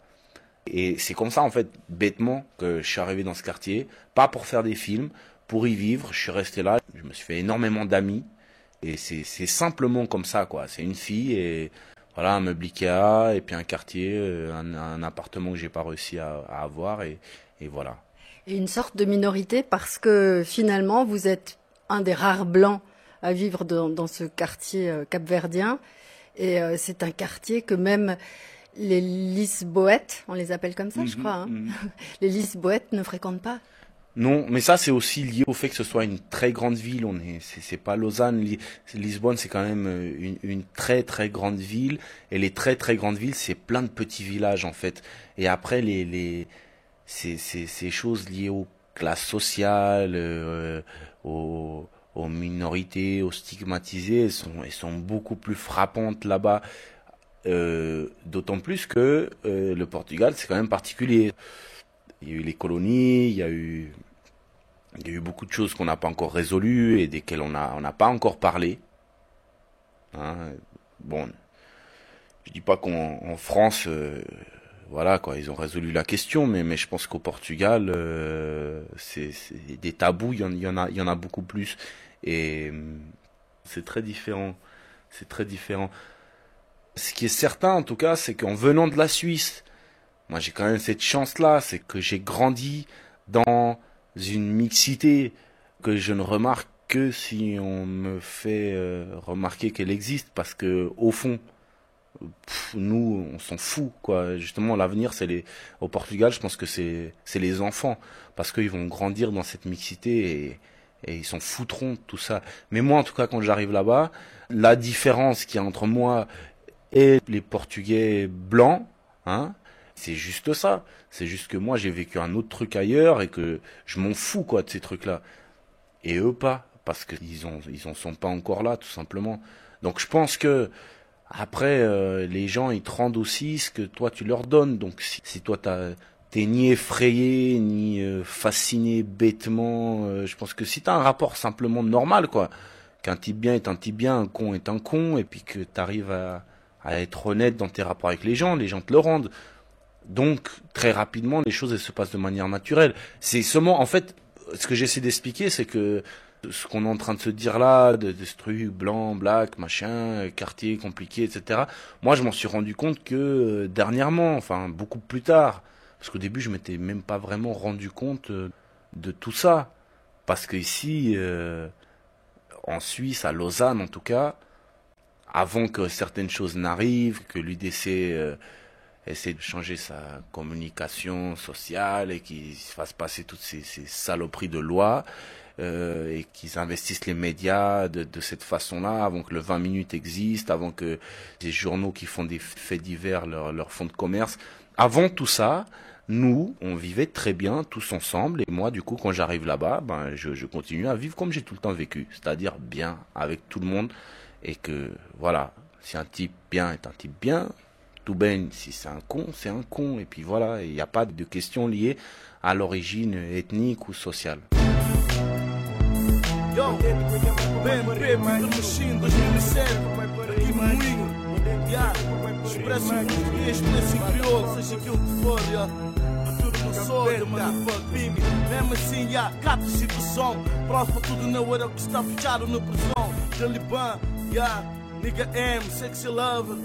Et c'est comme ça, en fait, bêtement, que je suis arrivé dans ce quartier, pas pour faire des films, pour y vivre. Je suis resté là, je me suis fait énormément d'amis, et c'est simplement comme ça, quoi. C'est une fille, et voilà, un meuble Ikea, et puis un quartier, un appartement que j'ai pas réussi à avoir, et voilà. Et une sorte de minorité, parce que finalement, vous êtes un des rares blancs à vivre dans ce quartier capverdien, et c'est un quartier que même les Lisboètes, on les appelle comme ça, je crois, hein. Les Lisboètes ne fréquentent pas. Non, mais ça c'est aussi lié au fait que ce soit une très grande ville. C'est pas Lausanne, Lisbonne, c'est quand même une très très grande ville. Et les très très grandes villes, c'est plein de petits villages en fait. Et après ces choses liées aux classes sociales, aux minorités, aux stigmatisés, elles sont beaucoup plus frappantes là-bas. D'autant plus que le Portugal, c'est quand même particulier. Il y a eu les colonies, il y a eu beaucoup de choses qu'on n'a pas encore résolues et desquelles on n'a pas encore parlé. Hein, bon, je dis pas qu'en France, voilà quoi, ils ont résolu la question, mais je pense qu'au Portugal, c'est des tabous, il y en a beaucoup plus, et c'est très différent. C'est très différent. Ce qui est certain, en tout cas, c'est qu'en venant de la Suisse, moi j'ai quand même cette chance-là, c'est que j'ai grandi dans une mixité que je ne remarque que si on me fait remarquer qu'elle existe, parce que au fond, nous, on s'en fout, quoi. Justement, l'avenir, au Portugal, je pense que c'est les enfants, parce qu'ils vont grandir dans cette mixité et ils s'en foutront de tout ça. Mais moi, en tout cas, quand j'arrive là-bas, la différence qu'il y a entre moi et les Portugais blancs, hein, c'est juste ça. C'est juste que moi, j'ai vécu un autre truc ailleurs et que je m'en fous, quoi, de ces trucs-là. Et eux pas, parce qu'ils en sont pas encore là, tout simplement. Donc je pense que après, les gens, ils te rendent aussi ce que toi, tu leur donnes. Donc si toi, t'es ni effrayé, ni fasciné bêtement. Je pense que si t'as un rapport simplement normal, quoi, qu'un type bien est un type bien, un con est un con, et puis que t'arrives à être honnête dans tes rapports avec les gens te le rendent. Donc, très rapidement, les choses, elles se passent de manière naturelle. C'est seulement, en fait, ce que j'essaie d'expliquer, c'est que ce qu'on est en train de se dire là, de ce truc blanc, black, machin, quartier compliqué, etc. Moi, je m'en suis rendu compte que dernièrement, enfin, beaucoup plus tard. Parce qu'au début, je m'étais même pas vraiment rendu compte de tout ça. Parce que ici, en Suisse, à Lausanne en tout cas, avant que certaines choses n'arrivent, que l'UDC essaie de changer sa communication sociale et qu'ils fassent passer toutes ces saloperies de lois, et qu'ils investissent les médias de cette façon-là, avant que le 20 minutes existe, avant que des journaux qui font des faits divers leur fonds de commerce. Avant tout ça, nous, on vivait très bien tous ensemble, et moi, du coup, quand j'arrive là-bas, je continue à vivre comme j'ai tout le temps vécu, c'est-à-dire bien avec tout le monde, et que, voilà, si un type bien est un type bien, tout ben, si c'est un con, et puis voilà, il n'y a pas de questions liées à l'origine ethnique ou sociale. Yo, BNP, Machine 2007, aqui no Moinho, expresso em português, expresso em crioulo, seja aquilo que for, tudo no sódio, motherfucker. Mesmo assim, gato situação, pronto para tudo na hora que está fechado na prisão. Taliban, Nigga M, Sexy Lover,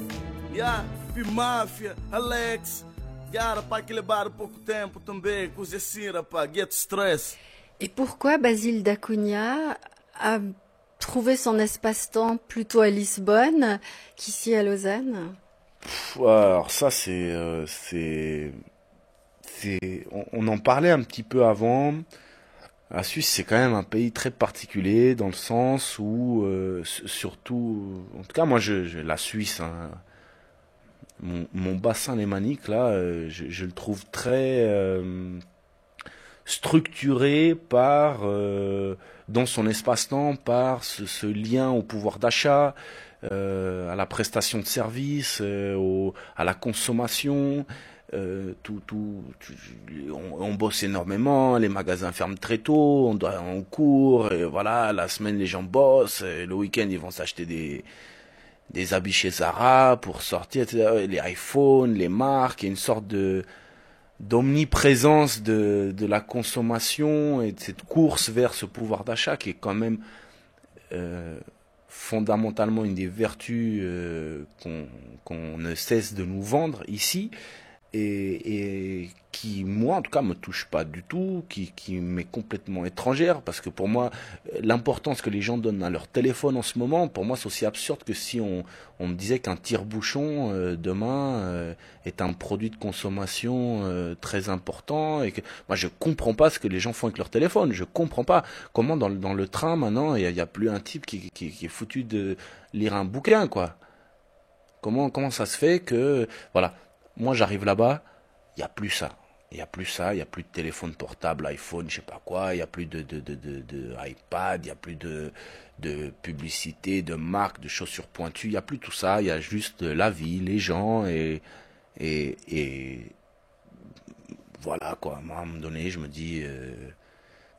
P-Mafia, Alex, rapaz, que levaram pouco tempo também, coisa assim, rapaz, get stress. Et pourquoi Basile d'Acunha a trouvé son espace-temps plutôt à Lisbonne qu'ici à Lausanne? Alors ça, on en parlait un petit peu avant. La Suisse, c'est quand même un pays très particulier dans le sens où, surtout, en tout cas moi, la Suisse, hein, mon bassin lémanique là, je le trouve très structuré par, dans son espace-temps, par ce lien au pouvoir d'achat, à la prestation de services, à la consommation. On bosse énormément, les magasins ferment très tôt, on court, et voilà, la semaine les gens bossent, et le week-end ils vont s'acheter des habits chez Zara pour sortir, etc. Les iPhones, les marques, il y a une sorte d'omniprésence de la consommation et de cette course vers ce pouvoir d'achat qui est quand même fondamentalement une des vertus qu'on ne cesse de nous vendre ici, et qui, moi en tout cas, me touche pas du tout, qui m'est complètement étrangère, parce que pour moi, l'importance que les gens donnent à leur téléphone en ce moment, pour moi c'est aussi absurde que si on me disait qu'un tire-bouchon demain est un produit de consommation très important, et que moi je comprends pas ce que les gens font avec leur téléphone. Je comprends pas comment dans le train maintenant il y a plus un type qui est foutu de lire un bouquin, quoi. Comment ça se fait que, voilà, moi j'arrive là-bas, il y a plus ça. Il y a plus de téléphone portable, iPhone, je sais pas quoi, il y a plus de iPad, il y a plus de publicité, de marques, de chaussures pointues, il y a plus tout ça, il y a juste la vie, les gens, et voilà quoi. Moi, à un moment donné, je me dis,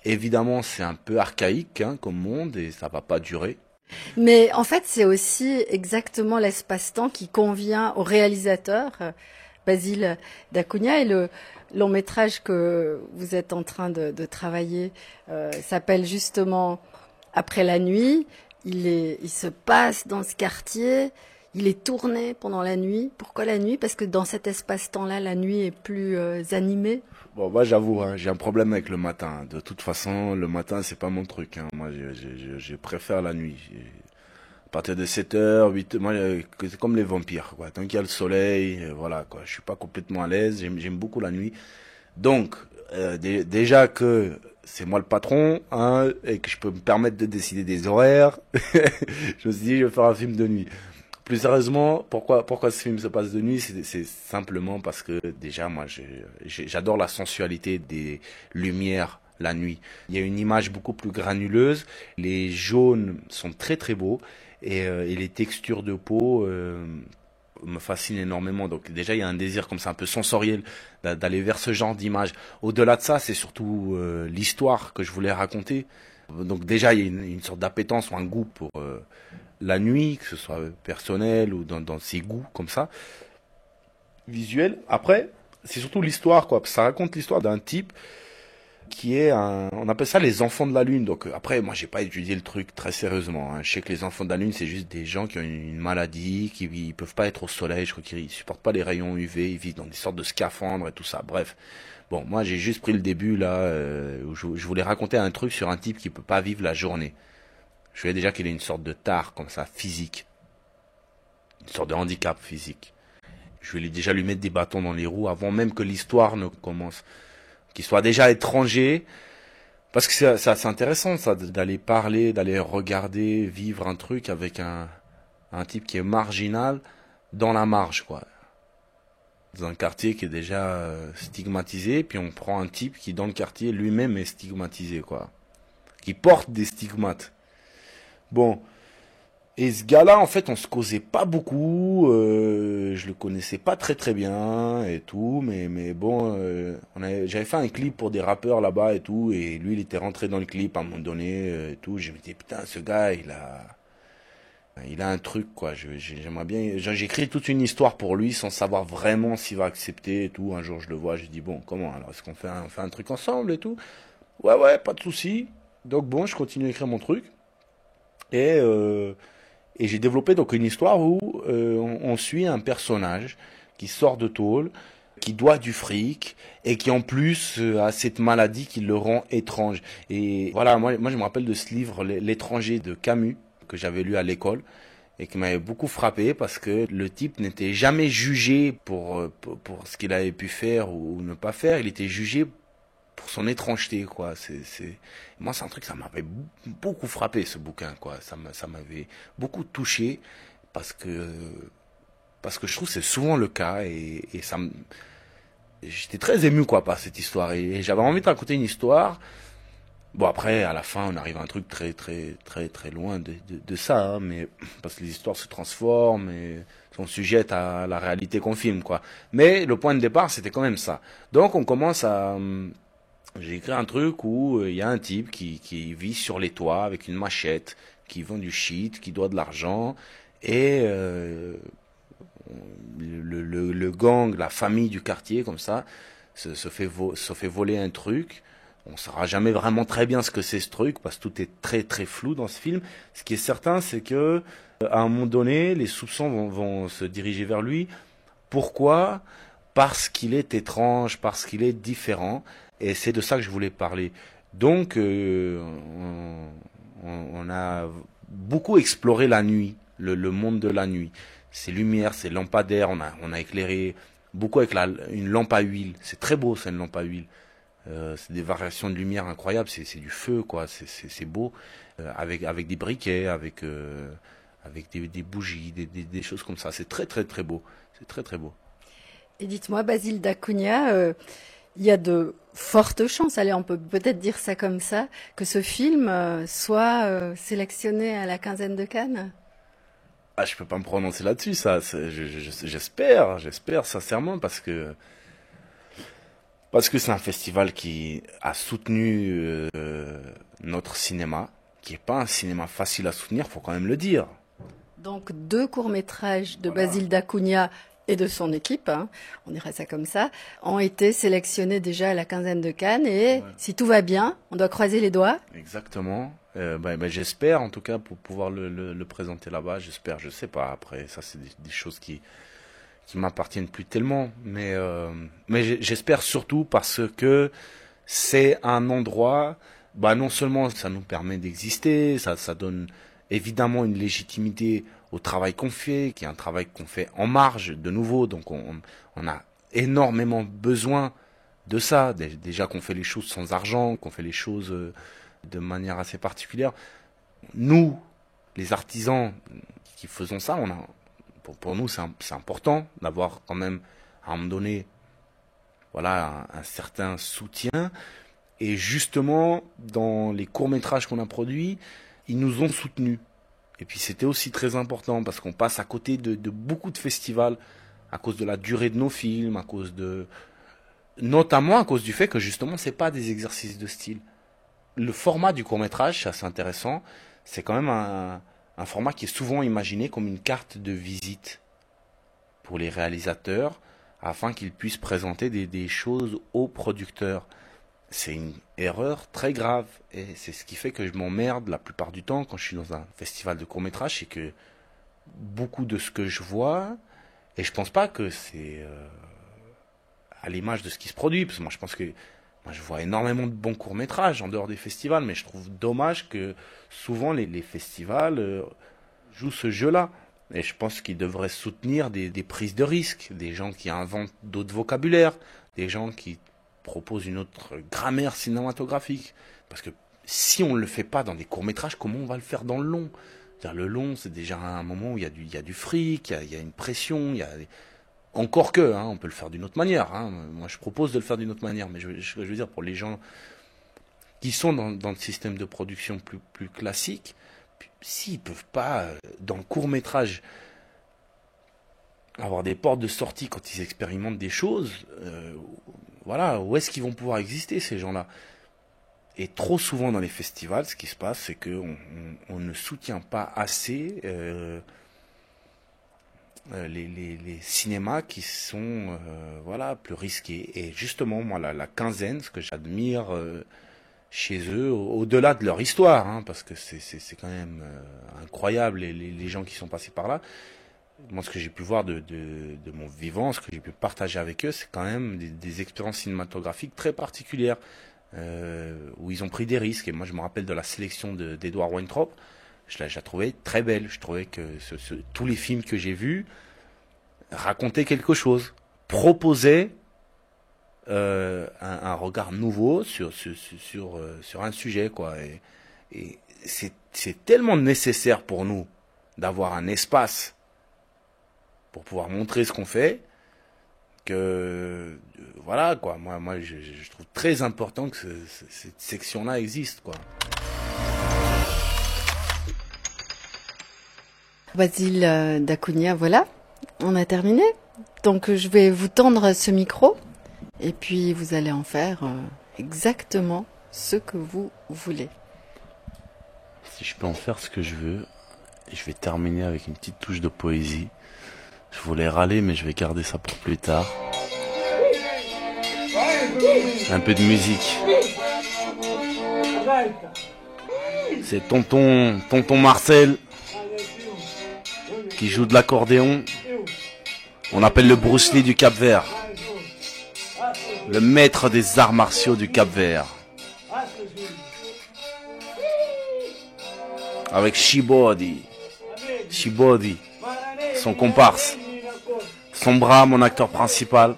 évidemment c'est un peu archaïque hein, comme monde, et ça va pas durer. Mais en fait, c'est aussi exactement l'espace-temps qui convient au réalisateur, Basile d'Acunha, et le long métrage que vous êtes en train de travailler s'appelle justement Après la nuit. Il se passe dans ce quartier, il est tourné pendant la nuit. Pourquoi la nuit? Parce que dans cet espace-temps-là, la nuit est plus animée. Bon, moi j'avoue, hein, j'ai un problème avec le matin. De toute façon, le matin c'est pas mon truc. Hein. Moi, je préfère la nuit. À partir de 7h, 8h, moi, c'est comme les vampires, quoi. Tant qu'il y a le soleil, voilà, quoi. Je suis pas complètement à l'aise. J'aime beaucoup la nuit. Donc, déjà que c'est moi le patron, hein, et que je peux me permettre de décider des horaires, je me suis dit, je vais faire un film de nuit. Plus sérieusement, pourquoi ce film se passe de nuit? C'est simplement parce que déjà, moi, j'adore la sensualité des lumières la nuit. Il y a une image beaucoup plus granuleuse. Les jaunes sont très très beaux, et les textures de peau me fascine énormément. Donc déjà, il y a un désir comme ça un peu sensoriel d'aller vers ce genre d'image. Au-delà de ça, c'est surtout l'histoire que je voulais raconter. Donc déjà, il y a une sorte d'appétence ou un goût pour la nuit, que ce soit personnel ou dans ses goûts comme ça, visuel. Après, c'est surtout l'histoire, quoi. Ça raconte l'histoire d'un type qui est on appelle ça les enfants de la lune. Donc après, moi j'ai pas étudié le truc très sérieusement, hein. Je sais que les enfants de la lune, c'est juste des gens qui ont une maladie, qui ils peuvent pas être au soleil, je crois qu'ils supportent pas les rayons UV, ils vivent dans des sortes de scaphandres et tout ça. Bref, bon, moi j'ai juste pris le début là, où je voulais raconter un truc sur un type qui peut pas vivre la journée. Je voulais déjà qu'il ait une sorte de tare comme ça, physique, une sorte de handicap physique. Je voulais déjà lui mettre des bâtons dans les roues avant même que l'histoire ne commence. Qu'il soit déjà étranger, parce que c'est intéressant ça, d'aller parler, d'aller regarder, vivre un truc avec un type qui est marginal dans la marge, quoi. Dans un quartier qui est déjà stigmatisé, puis on prend un type qui dans le quartier lui-même est stigmatisé, quoi. Qui porte des stigmates. Bon. Et ce gars-là, en fait, on se causait pas beaucoup, je le connaissais pas très très bien et tout, mais bon, j'avais fait un clip pour des rappeurs là-bas et tout, et lui, il était rentré dans le clip à un moment donné et tout. Je me disais, putain, ce gars, il a un truc, quoi. J'aimerais bien, j'ai écrit toute une histoire pour lui sans savoir vraiment s'il va accepter et tout. Un jour, je le vois, je dis, bon, comment, alors, est-ce qu'on fait un truc ensemble et tout? Ouais, pas de souci. Donc bon, je continue à écrire mon truc. Et j'ai développé donc une histoire où on suit un personnage qui sort de tôle, qui doit du fric et qui en plus a cette maladie qui le rend étrange. Et voilà, moi je me rappelle de ce livre L'étranger de Camus que j'avais lu à l'école et qui m'avait beaucoup frappé parce que le type n'était jamais jugé pour ce qu'il avait pu faire ou ne pas faire, il était jugé pour son étrangeté, quoi. Moi, c'est un truc, ça m'avait beaucoup frappé, ce bouquin, quoi. Ça m'avait beaucoup touché parce que je trouve que c'est souvent le cas et j'étais très ému, quoi, par cette histoire et j'avais envie de raconter une histoire. Bon, après, à la fin, on arrive à un truc très, très, très, très loin de ça, hein, mais parce que les histoires se transforment et sont sujettes à la réalité qu'on filme, quoi. Mais le point de départ, c'était quand même ça. Donc, on commence j'ai écrit un truc où il y a un type qui vit sur les toits avec une machette, qui vend du shit, qui doit de l'argent, et le gang, la famille du quartier, comme ça, se fait voler un truc. On ne saura jamais vraiment très bien ce que c'est ce truc, parce que tout est très très flou dans ce film. Ce qui est certain, c'est que à un moment donné, les soupçons vont se diriger vers lui. Pourquoi ? Parce qu'il est étrange, parce qu'il est différent. Et c'est de ça que je voulais parler. Donc, on a beaucoup exploré la nuit, le monde de la nuit. Ces lumières, ces lampadaires, on a éclairé beaucoup avec une lampe à huile. C'est très beau, c'est une lampe à huile. C'est des variations de lumière incroyables, c'est du feu, quoi. C'est beau, avec des briquets, avec des bougies, des choses comme ça. C'est très, très, très beau. C'est très, très beau. Et dites-moi, Basile Dacunha, il y a de fortes chances, allez, on peut peut-être dire ça comme ça, que ce film soit sélectionné à la quinzaine de Cannes. Ah, je peux pas me prononcer là-dessus, ça. J'espère sincèrement, parce que c'est un festival qui a soutenu notre cinéma, qui est pas un cinéma facile à soutenir, faut quand même le dire. Donc 2 courts-métrages de Basile Dacunha et de son équipe, hein, on dirait ça comme ça, ont été sélectionnés déjà à la quinzaine de Cannes et si tout va bien, on doit croiser les doigts. Exactement. J'espère en tout cas pour pouvoir le présenter là-bas. J'espère, je sais pas. Après, ça c'est des choses qui m'appartiennent plus tellement, mais j'espère surtout parce que c'est un endroit. Non seulement ça nous permet d'exister, ça donne évidemment une légitimité au travail qu'on fait, qui est un travail qu'on fait en marge de nouveau, donc on a énormément besoin de ça, déjà qu'on fait les choses sans argent, qu'on fait les choses de manière assez particulière. Nous, les artisans qui faisons ça, pour nous c'est important d'avoir quand même à un moment donné un certain soutien, et justement dans les courts-métrages qu'on a produits, ils nous ont soutenus. Et puis c'était aussi très important parce qu'on passe à côté de beaucoup de festivals à cause de la durée de nos films, notamment à cause du fait que justement c'est pas des exercices de style. Le format du court-métrage, c'est assez intéressant, c'est quand même un format qui est souvent imaginé comme une carte de visite pour les réalisateurs afin qu'ils puissent présenter des choses aux producteurs. C'est une erreur très grave et c'est ce qui fait que je m'emmerde la plupart du temps quand je suis dans un festival de court-métrage, c'est que beaucoup de ce que je vois, et je pense pas que c'est à l'image de ce qui se produit, parce que moi je vois énormément de bons courts-métrages en dehors des festivals, mais je trouve dommage que souvent les festivals jouent ce jeu-là. Et je pense qu'ils devraient soutenir des prises de risques, des gens qui inventent d'autres vocabulaires, des gens qui proposent une autre grammaire cinématographique. Parce que si on ne le fait pas dans des courts-métrages, comment on va le faire dans le long? C'est-à-dire, le long, c'est déjà un moment où il y a du fric, il y a une pression, encore que, on peut le faire d'une autre manière. Moi, je propose de le faire d'une autre manière, mais je veux dire, pour les gens qui sont dans le système de production plus classique, s'ils peuvent pas, dans le court-métrage, avoir des portes de sortie quand ils expérimentent des choses, voilà, où est-ce qu'ils vont pouvoir exister, ces gens-là? Et trop souvent dans les festivals, ce qui se passe, c'est qu'on ne soutient pas assez les cinémas qui sont plus risqués. Et justement, moi, la quinzaine, ce que j'admire chez eux, au-delà de leur histoire, parce que c'est quand même incroyable les gens qui sont passés par là. Moi, ce que j'ai pu voir de mon vivant, ce que j'ai pu partager avec eux, c'est quand même des expériences cinématographiques très particulières, où ils ont pris des risques. Et moi, je me rappelle de la sélection d'Edward Weintraub, je la trouvais très belle. Je trouvais que tous les films que j'ai vus racontaient quelque chose, proposaient un regard nouveau sur un sujet, quoi. Et c'est tellement nécessaire pour nous d'avoir un espace pour pouvoir montrer ce qu'on fait que voilà, quoi. Moi je trouve très important que cette section-là existe, quoi. Basile d'Acunha, voilà, on a terminé. Donc je vais vous tendre ce micro et puis vous allez en faire exactement ce que vous voulez. Si je peux en faire ce que je veux, je vais terminer avec une petite touche de poésie. Je voulais râler, mais je vais garder ça pour plus tard. Un peu de musique. C'est tonton Marcel qui joue de l'accordéon. On appelle le Bruce Lee du Cap-Vert. Le maître des arts martiaux du Cap-Vert. Avec Shibodi, son comparse. Sombra, mon acteur principal.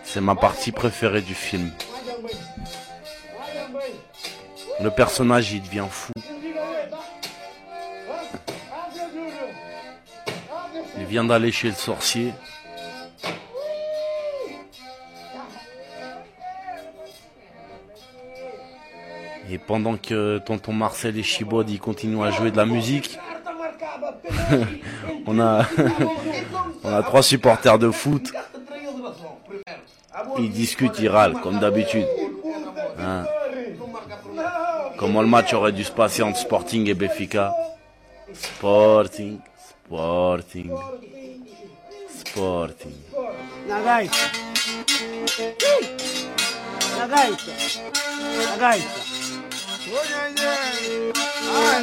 C'est ma partie préférée du film. Le personnage, il devient fou. Il vient d'aller chez le sorcier. Et pendant que tonton Marcel et Chibod ils continuent à jouer de la musique, on a 3 supporters de foot. Ils discutent, ils râlent, comme d'habitude. Comment le match aurait dû se passer entre Sporting et Benfica. Sporting. Na gaita.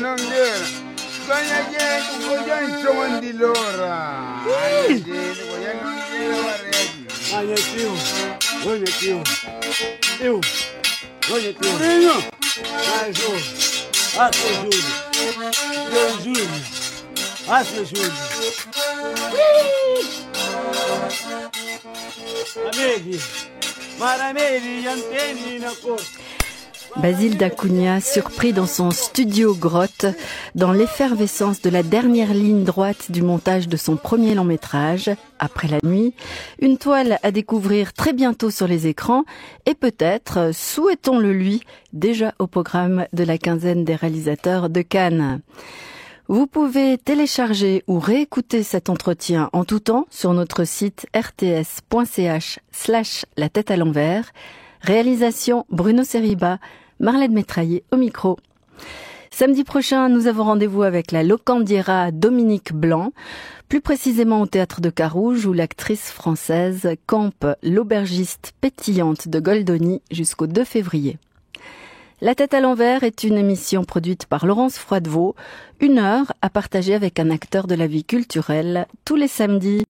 Non dire. Ganha chamando de loura. Olha tio. Eu. Purinho. Vai, Júlio. Júlio. Basile Dacunha, surpris dans son studio grotte, dans l'effervescence de la dernière ligne droite du montage de son premier long métrage, Après la nuit, une toile à découvrir très bientôt sur les écrans et peut-être, souhaitons-le lui, déjà au programme de la quinzaine des réalisateurs de Cannes. Vous pouvez télécharger ou réécouter cet entretien en tout temps sur notre site rts.ch/la tête à l'envers. Réalisation Bruno Seriba, Marlène Métraillé au micro. Samedi prochain, nous avons rendez-vous avec la locandiera Dominique Blanc, plus précisément au Théâtre de Carouge où l'actrice française campe l'aubergiste pétillante de Goldoni jusqu'au 2 février. La tête à l'envers est une émission produite par Laurence Froidevaux, 1 heure à partager avec un acteur de la vie culturelle tous les samedis.